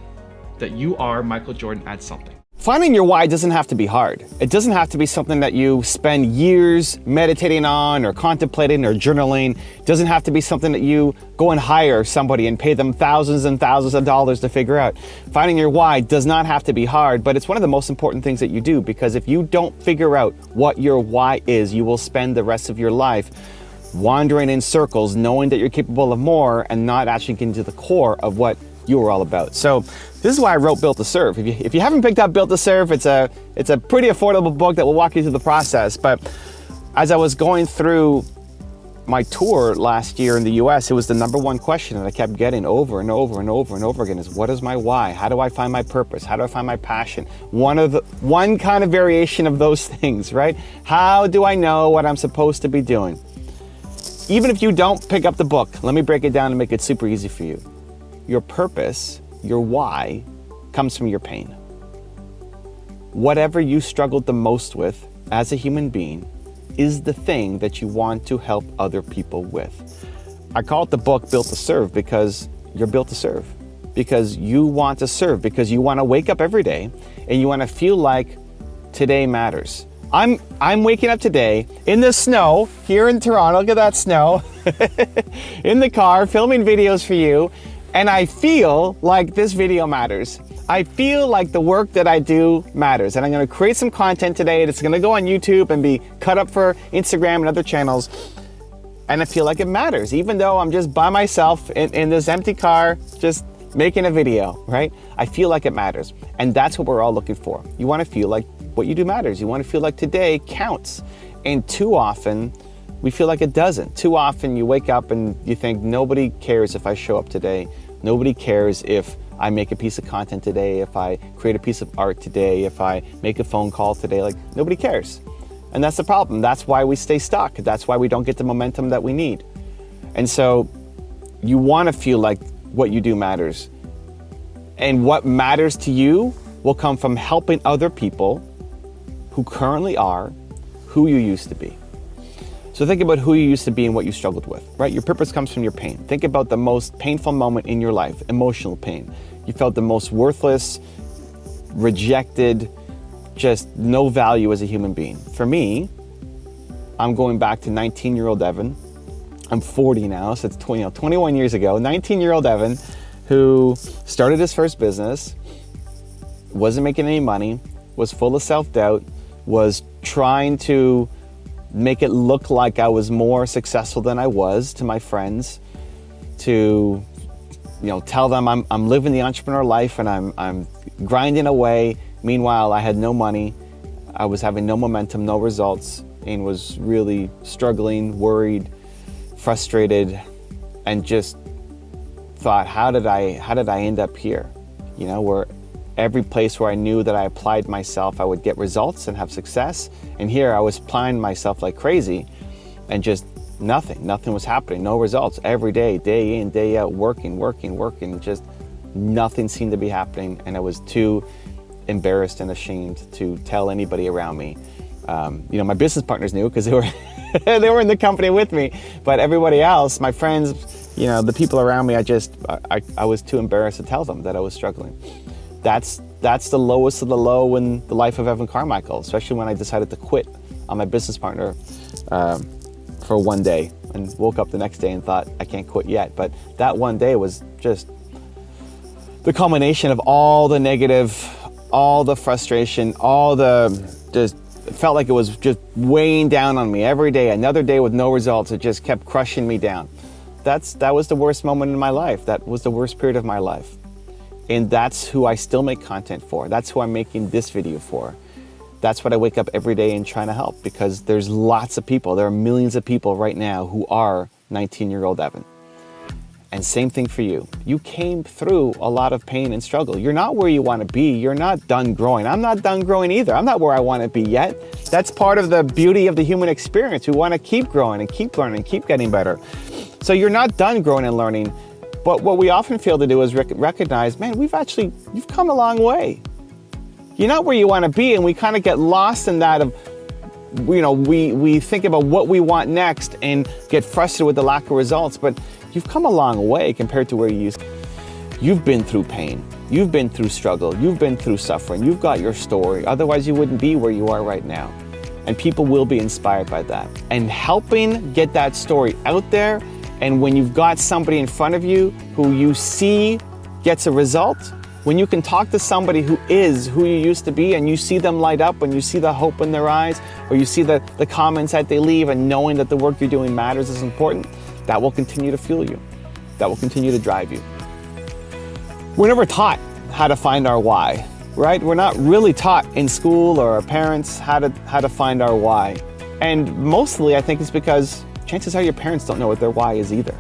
that you are Michael Jordan at something. Finding your why doesn't have to be hard. It doesn't have to be something that you spend years meditating on or contemplating or journaling. It doesn't have to be something that you go and hire somebody and pay them thousands and thousands of dollars to figure out. Finding your why does not have to be hard, but it's one of the most important things that you do, because if you don't figure out what your why is, you will spend the rest of your life wandering in circles, knowing that you're capable of more and not actually getting to the core of what you were all about. So this is why I wrote Built to Serve. If you haven't picked up Built to Serve, it's a pretty affordable book that will walk you through the process. But as I was going through my tour last year in the US, it was the #1 question that I kept getting over and over and over and over again is, what is my why? How do I find my purpose? How do I find my passion? One kind of variation of those things, right? How do I know what I'm supposed to be doing? Even if you don't pick up the book, let me break it down and make it super easy for you. Your purpose, your why, comes from your pain. Whatever you struggled the most with as a human being is the thing that you want to help other people with. I call it the book Built to Serve, because you're built to serve. Because you want to serve, because you want to wake up every day and you want to feel like today matters. I'm waking up today in the snow here in Toronto. Look at that snow. In the car, filming videos for you. And I feel like this video matters. I feel like the work that I do matters. And I'm gonna create some content today that's gonna go on YouTube and be cut up for Instagram and other channels. And I feel like it matters, even though I'm just by myself in this empty car, just making a video, right? I feel like it matters. And that's what we're all looking for. You wanna feel like what you do matters. You wanna feel like today counts. And too often, we feel like it doesn't. Too often you wake up and you think, nobody cares if I show up today. Nobody cares if I make a piece of content today, if I create a piece of art today, if I make a phone call today, like nobody cares. And that's the problem. That's why we stay stuck. That's why we don't get the momentum that we need. And so you want to feel like what you do matters. And what matters to you will come from helping other people who currently are who you used to be. So think about who you used to be and what you struggled with, right? Your purpose comes from your pain. Think about the most painful moment in your life, emotional pain. You felt the most worthless, rejected, just no value as a human being. For me, I'm going back to 19-year-old Evan. I'm 40 now, so it's 21 years ago. 19-year-old Evan who started his first business, wasn't making any money, was full of self-doubt, was trying to make it look like I was more successful than I was to my friends, to tell them I'm living the entrepreneur life and I'm grinding away. Meanwhile, I had no money, I was having no momentum, no results, and was really struggling, worried, frustrated, and just thought, how did I end up here? Where every place where I knew that I applied myself, I would get results and have success. And here I was applying myself like crazy and just nothing was happening, no results. Every day, day in, day out, working, just nothing seemed to be happening. And I was too embarrassed and ashamed to tell anybody around me. My business partners knew because they were they were in the company with me, but everybody else, my friends, the people around me, I was too embarrassed to tell them that I was struggling. That's the lowest of the low in the life of Evan Carmichael, especially when I decided to quit on my business partner for one day and woke up the next day and thought, I can't quit yet. But that one day was just the culmination of all the negative, all the frustration, it felt like it was just weighing down on me every day, another day with no results. It just kept crushing me down. That was the worst moment in my life. That was the worst period of my life. And that's who I still make content for. That's who I'm making this video for. That's what I wake up every day and trying to help, because there's lots of people, there are millions of people right now who are 19-year-old Evan. And same thing for you. You came through a lot of pain and struggle. You're not where you want to be. You're not done growing. I'm not done growing either. I'm not where I want to be yet. That's part of the beauty of the human experience. We want to keep growing and keep learning, keep getting better. So you're not done growing and learning. But what we often fail to do is recognize, man, you've come a long way. You're not where you want to be, and we kind of get lost in that of, we think about what we want next and get frustrated with the lack of results, but you've come a long way compared to where you used to. You've been through pain, you've been through struggle, you've been through suffering, you've got your story, otherwise you wouldn't be where you are right now. And people will be inspired by that. And helping get that story out there, and when you've got somebody in front of you who you see gets a result, when you can talk to somebody who is who you used to be and you see them light up, when you see the hope in their eyes, or you see the comments that they leave, and knowing that the work you're doing matters is important, that will continue to fuel you. That will continue to drive you. We're never taught how to find our why, right? We're not really taught in school or our parents how to find our why. And mostly I think it's because chances are your parents don't know what their why is either.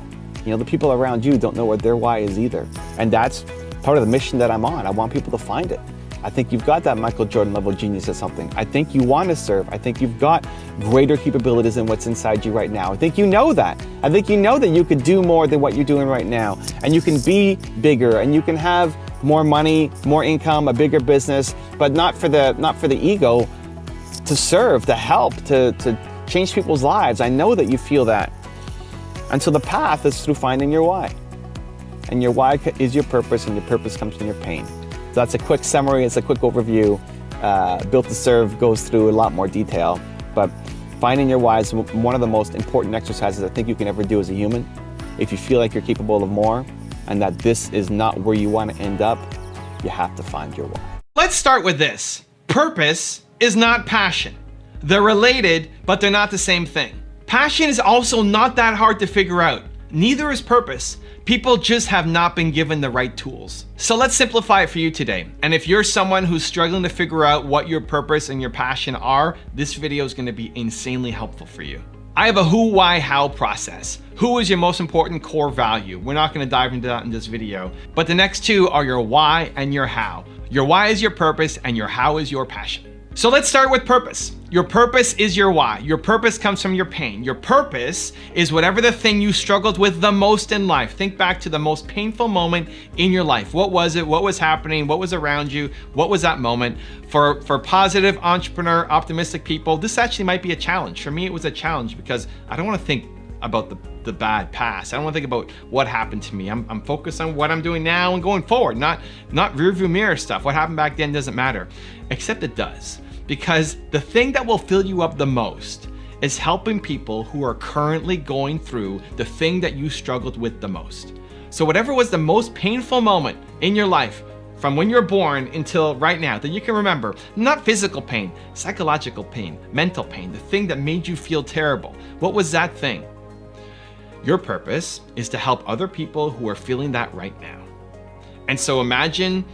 The people around you don't know what their why is either. And that's part of the mission that I'm on. I want people to find it. I think you've got that Michael Jordan level genius at something. I think you want to serve. I think you've got greater capabilities than what's inside you right now. I think you know that. I think you know that you could do more than what you're doing right now. And you can be bigger, and you can have more money, more income, a bigger business, but not for the ego, to serve, to help, to change people's lives. I know that you feel that. And so the path is through finding your why. And your why is your purpose, and your purpose comes from your pain. So that's a quick summary, it's a quick overview. Built to Serve goes through a lot more detail, but finding your why is one of the most important exercises I think you can ever do as a human. If you feel like you're capable of more, and that this is not where you want to end up, you have to find your why. Let's start with this. Purpose is not passion. They're related, but they're not the same thing. Passion is also not that hard to figure out. Neither is purpose. People just have not been given the right tools. So let's simplify it for you today. And if you're someone who's struggling to figure out what your purpose and your passion are, this video is going to be insanely helpful for you. I have a who, why, how process. Who is your most important core value? We're not going to dive into that in this video, but the next two are your why and your how. Your why is your purpose and your how is your passion. So let's start with purpose. Your purpose is your why. Your purpose comes from your pain. Your purpose is whatever the thing you struggled with the most in life. Think back to the most painful moment in your life. What was it? What was happening? What was around you? What was that moment? For positive, entrepreneur, optimistic people, this actually might be a challenge. For me, it was a challenge because I don't want to think about the bad past. I don't want to think about what happened to me. I'm focused on what I'm doing now and going forward, not rearview mirror stuff. What happened back then doesn't matter, except it does. Because the thing that will fill you up the most is helping people who are currently going through the thing that you struggled with the most. So whatever was the most painful moment in your life, from when you're born until right now, that you can remember, not physical pain, psychological pain, mental pain, the thing that made you feel terrible. What was that thing? Your purpose is to help other people who are feeling that right now. And so imagine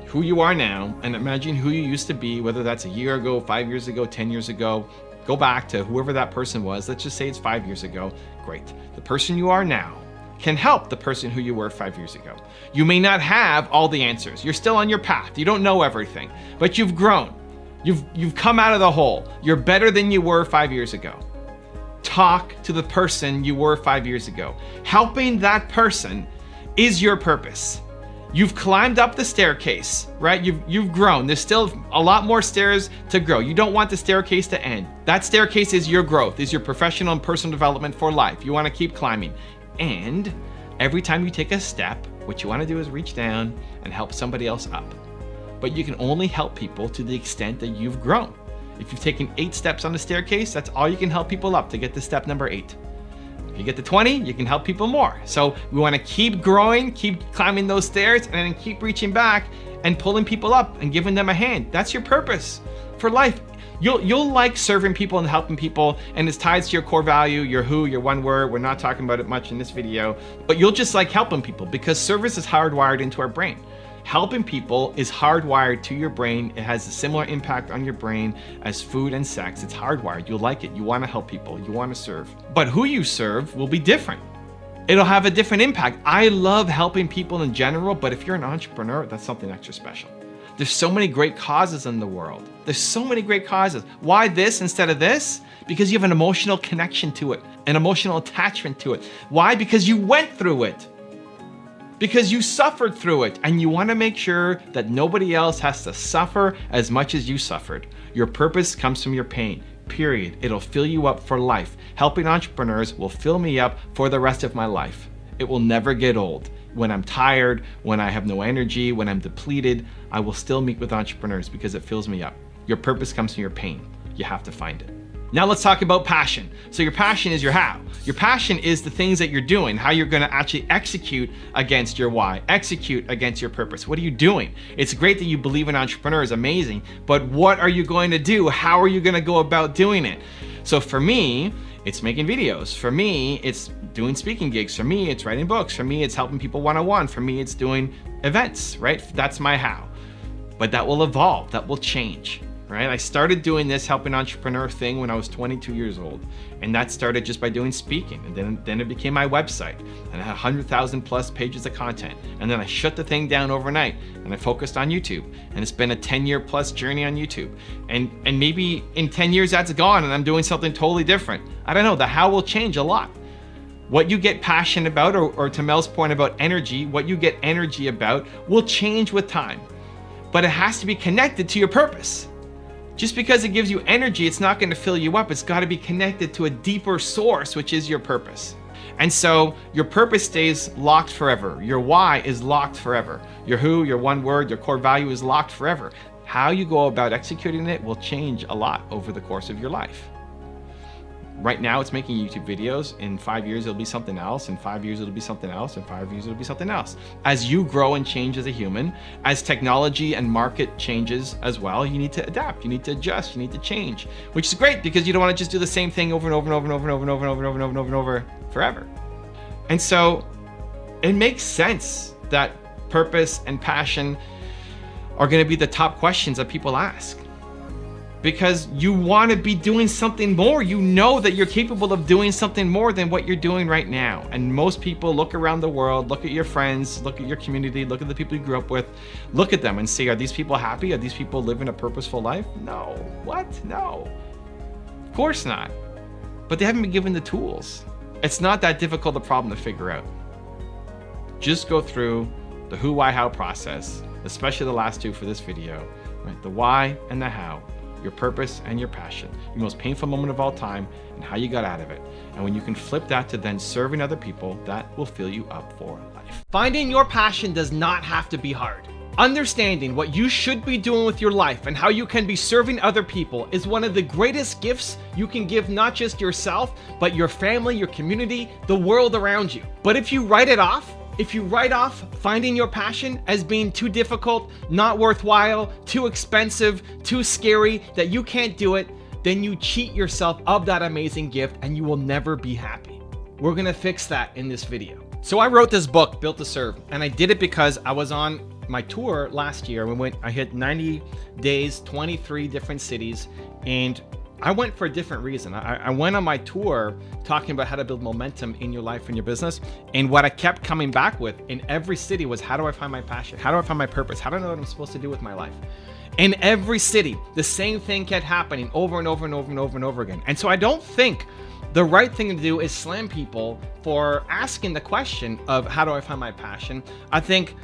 who you are now and imagine who you used to be, whether that's a year ago, 5 years ago, 10 years ago. Go back to whoever that person was. Let's just say it's 5 years ago. Great. The person you are now can help the person who you were 5 years ago. You may not have all the answers. You're still on your path. You don't know everything, but you've grown. You've come out of the hole. You're better than you were 5 years ago. Talk to the person you were 5 years ago. Helping that person is your purpose. You've climbed up the staircase, right? You've grown. There's still a lot more stairs to grow. You don't want the staircase to end. That staircase is your growth, is your professional and personal development for life. You want to keep climbing. And every time you take a step, what you want to do is reach down and help somebody else up. But you can only help people to the extent that you've grown. If you've taken 8 steps on the staircase, that's all you can help people up to get to step number 8. If you get to 20, you can help people more. So we want to keep growing, keep climbing those stairs, and then keep reaching back and pulling people up and giving them a hand. That's your purpose for life. You'll like serving people and helping people, and it's tied to your core value, your who, your one word. We're not talking about it much in this video, but you'll just like helping people because service is hardwired into our brain. Helping people is hardwired to your brain. It has a similar impact on your brain as food and sex. It's hardwired. You'll like it. You want to help people. You want to serve. But who you serve will be different. It'll have a different impact. I love helping people in general, but if you're an entrepreneur, that's something extra special. There's so many great causes in the world. There's so many great causes. Why this instead of this? Because you have an emotional connection to it, an emotional attachment to it. Why? Because you went through it. Because you suffered through it, and you want to make sure that nobody else has to suffer as much as you suffered. Your purpose comes from your pain, period. It'll fill you up for life. Helping entrepreneurs will fill me up for the rest of my life. It will never get old. When I'm tired, when I have no energy, when I'm depleted, I will still meet with entrepreneurs because it fills me up. Your purpose comes from your pain. You have to find it. Now let's talk about passion. So your passion is your how. Your passion is the things that you're doing, how you're going to actually execute against your why, execute against your purpose. What are you doing? It's great that you believe in entrepreneurs, amazing, but what are you going to do? How are you going to go about doing it? So for me, it's making videos. For me, it's doing speaking gigs. For me, it's writing books. For me, it's helping people one-on-one. For me, it's doing events, right? That's my how. But that will evolve, that will change. Right? I started doing this helping entrepreneur thing when I was 22 years old. And that started just by doing speaking. And then it became my website. And I had 100,000 plus pages of content. And then I shut the thing down overnight and I focused on YouTube. And it's been a 10-year plus journey on YouTube. And maybe in 10 years that's gone and I'm doing something totally different. I don't know, the how will change a lot. What you get passionate about, or to Mel's point about energy, what you get energy about will change with time. But it has to be connected to your purpose. Just because it gives you energy, it's not going to fill you up. It's got to be connected to a deeper source, which is your purpose. And so your purpose stays locked forever. Your why is locked forever. Your who, your one word, your core value is locked forever. How you go about executing it will change a lot over the course of your life. Right now it's making YouTube videos. In 5 years, it'll be something else. In 5 years, it'll be something else. In 5 years, it'll be something else. As you grow and change as a human, as technology and market changes as well, you need to adapt, you need to adjust, you need to change, which is great because you don't want to just do the same thing over and over and over and over and over and over and over and over and over and over and over forever. And so it makes sense that purpose and passion are going to be the top questions that people ask. because you want to be doing something more. You know that you're capable of doing something more than what you're doing right now. And most people look around the world, look at your friends, look at your community, look at the people you grew up with, look at them and say, are these people happy? Are these people living a purposeful life? No. What? No. Of course not. But they haven't been given the tools. It's not that difficult a problem to figure out. Just go through the who, why, how process, especially the last two for this video, right? The why and the how. Your purpose and your passion, your most painful moment of all time, and how you got out of it. And when you can flip that to then serving other people, that will fill you up for life. Finding your passion does not have to be hard. Understanding what you should be doing with your life and how you can be serving other people is one of the greatest gifts you can give not just yourself, but your family, your community, the world around you. But if you write it off, if you write off finding your passion as being too difficult, not worthwhile, too expensive, too scary, that you can't do it, then you cheat yourself of that amazing gift and you will never be happy. We're gonna fix that in this video. So I wrote this book, Built to Serve, and I did it because I was on my tour last year. I hit 90 days, 23 different cities, and I went for a different reason. I went on my tour talking about how to build momentum in your life and your business. And what I kept coming back with in every city was, how do I find my passion? How do I find my purpose? How do I know what I'm supposed to do with my life? In every city, the same thing kept happening over and over and over and over and over again. And so I don't think the right thing to do is slam people for asking the question of, how do I find my passion? I think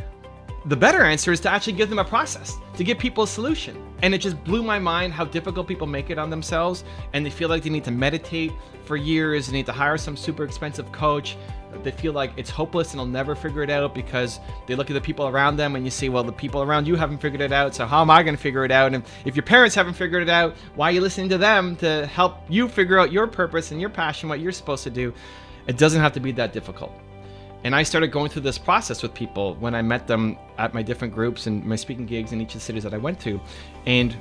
the better answer is to actually give them a process, to give people a solution. And it just blew my mind how difficult people make it on themselves, and they feel like they need to meditate for years, they need to hire some super expensive coach. They feel like it's hopeless and they'll never figure it out because they look at the people around them and you see, well, the people around you haven't figured it out, so how am I going to figure it out? And if your parents haven't figured it out, why are you listening to them to help you figure out your purpose and your passion, what you're supposed to do? It doesn't have to be that difficult. And I started going through this process with people when I met them at my different groups and my speaking gigs in each of the cities that I went to. And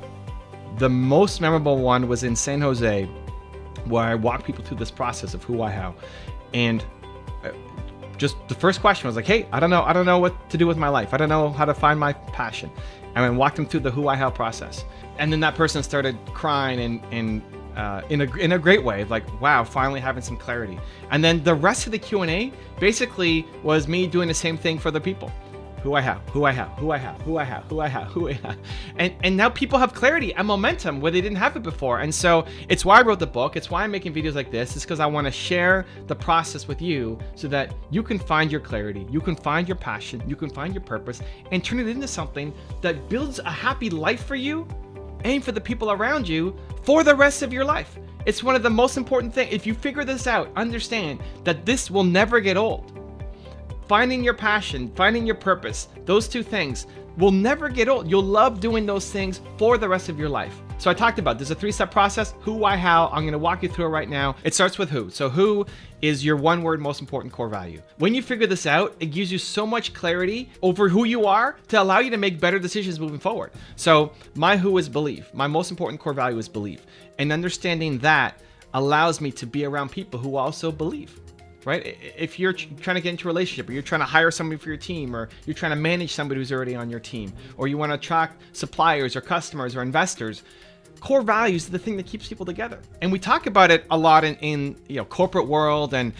the most memorable one was in San Jose, where I walked people through this process of who, why, how. And just the first question was like, hey, I don't know what to do with my life. I don't know how to find my passion. And I walked them through the who, why, how process. And then that person started crying and in a great way, like, wow, finally having some clarity. And then the rest of the Q&A basically was me doing the same thing for the people. Who I have, who I have, who I have, who I have, who I have, who I have. And now people have clarity and momentum where they didn't have it before. And so it's why I wrote the book. It's why I'm making videos like this. It's because I want to share the process with you so that you can find your clarity, you can find your passion, you can find your purpose, and turn it into something that builds a happy life for you and for the people around you for the rest of your life. It's one of the most important things. If you figure this out, understand that this will never get old. Finding your passion, finding your purpose, those two things will never get old. You'll love doing those things for the rest of your life. So I talked about, there's a 3-step process, who, why, how. I'm gonna walk you through it right now. It starts with who. So who is your one word most important core value. When you figure this out, it gives you so much clarity over who you are to allow you to make better decisions moving forward. So my who is believe. My most important core value is believe. And understanding that allows me to be around people who also believe. Right? If you're trying to get into a relationship, or you're trying to hire somebody for your team, or you're trying to manage somebody who's already on your team, or you want to attract suppliers or customers or investors, core values is the thing that keeps people together. And we talk about it a lot in corporate world and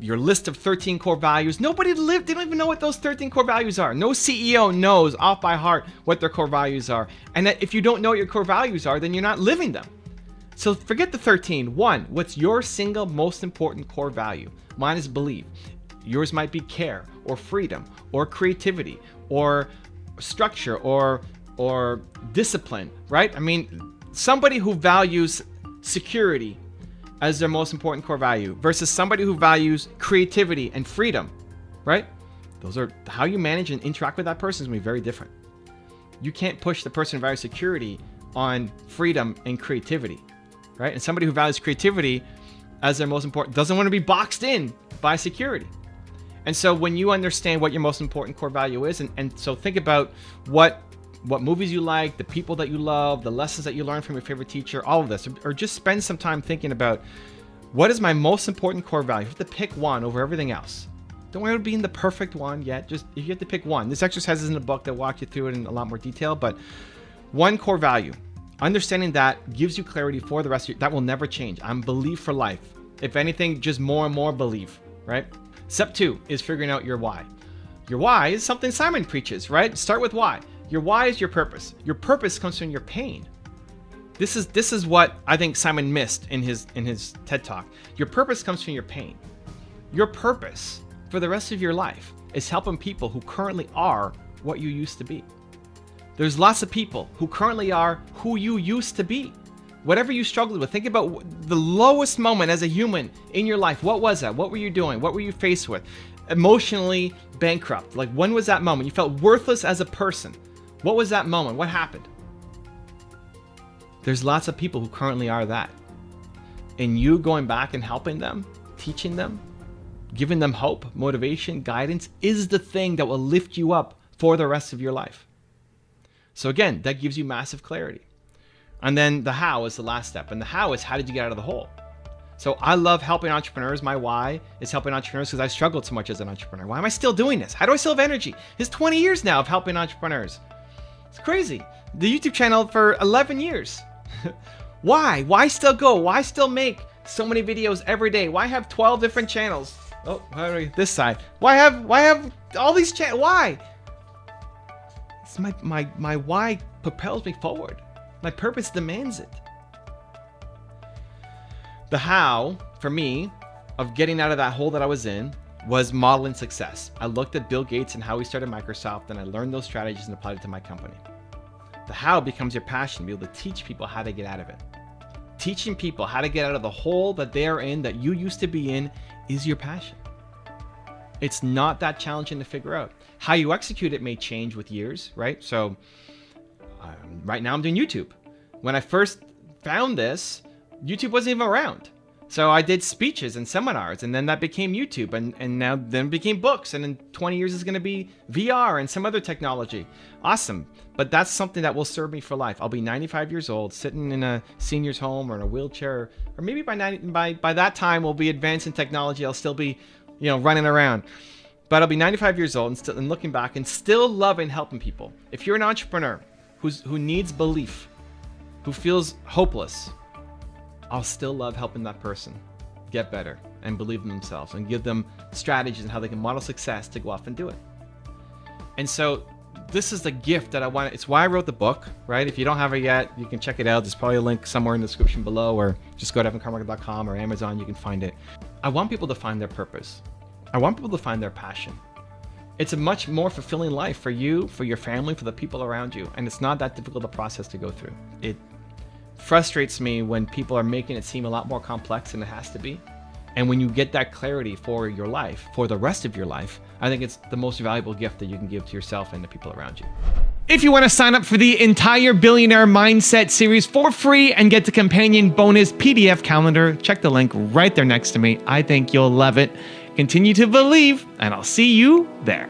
your list of 13 core values. Nobody lived, they don't even know what those 13 core values are. No CEO knows off by heart what their core values are. And that if you don't know what your core values are, then you're not living them. So forget the 13. One, what's your single most important core value? Mine is believe. Yours might be care, or freedom, or creativity, or structure, or discipline, right? I mean, somebody who values security as their most important core value versus somebody who values creativity and freedom, right? Those are how you manage and interact with that person is gonna be very different. You can't push the person who values security on freedom and creativity, right? And somebody who values creativity as their most important doesn't want to be boxed in by security. And so when you understand what your most important core value is, and so think about what movies you like, the people that you love, the lessons that you learn from your favorite teacher, all of this, or just spend some time thinking about what is my most important core value. You have to pick one over everything else. Don't worry about being the perfect one yet. Just if you have to pick one. This exercise is in the book that walk you through it in a lot more detail, but one core value. Understanding that gives you clarity for the rest of your, that will never change. I'm believe for life. If anything, just more and more believe, right? Step 2 is figuring out your why. Your why is something Simon preaches, right? Start with why. Your why is your purpose. Your purpose comes from your pain. This is what I think Simon missed in his TED Talk. Your purpose comes from your pain. Your purpose for the rest of your life is helping people who currently are what you used to be. There's lots of people who currently are who you used to be. Whatever you struggled with, think about the lowest moment as a human in your life. What was that? What were you doing? What were you faced with? Emotionally bankrupt. Like, when was that moment? You felt worthless as a person. What was that moment? What happened? There's lots of people who currently are that. And you going back and helping them, teaching them, giving them hope, motivation, guidance is the thing that will lift you up for the rest of your life. So again, that gives you massive clarity. And then the how is the last step. And the how is, how did you get out of the hole? So I love helping entrepreneurs. My why is helping entrepreneurs because I've struggled so much as an entrepreneur. Why am I still doing this? How do I still have energy? It's 20 years now of helping entrepreneurs. It's crazy. The YouTube channel for 11 years. Why? Why still go? Why still make so many videos every day? Why have 12 different channels? Oh, this side. Why have all these channels? Why? It's my why propels me forward. My purpose demands it. The how, for me, of getting out of that hole that I was in was modeling success. I looked at Bill Gates and how he started Microsoft, and I learned those strategies and applied it to my company. The how becomes your passion, be able to teach people how to get out of it. Teaching people how to get out of the hole that they are in, that you used to be in, is your passion. It's not that challenging to figure out. How you execute it may change with years, right? So right now I'm doing YouTube. When I first found this, YouTube wasn't even around. So I did speeches and seminars, and then that became YouTube, and now then it became books, and in 20 years is going to be VR and some other technology. Awesome. But that's something that will serve me for life. I'll be 95 years old, sitting in a senior's home or in a wheelchair, or maybe by that time we'll be advanced in technology. I'll still be, running around. But I'll be 95 years old and looking back and still loving helping people. If you're an entrepreneur who needs belief, who feels hopeless, I'll still love helping that person get better and believe in themselves and give them strategies and how they can model success to go off and do it. And so this is the gift that I want. It's why I wrote the book, right? If you don't have it yet, you can check it out. There's probably a link somewhere in the description below, or just go to evancarmichael.com or Amazon. You can find it. I want people to find their purpose. I want people to find their passion. It's a much more fulfilling life for you, for your family, for the people around you. And it's not that difficult a process to go through. It frustrates me when people are making it seem a lot more complex than it has to be. And when you get that clarity for your life, for the rest of your life, I think it's the most valuable gift that you can give to yourself and the people around you. If you want to sign up for the entire Billionaire Mindset series for free and get the companion bonus PDF calendar, check the link right there next to me. I think you'll love it. Continue to believe, and I'll see you there.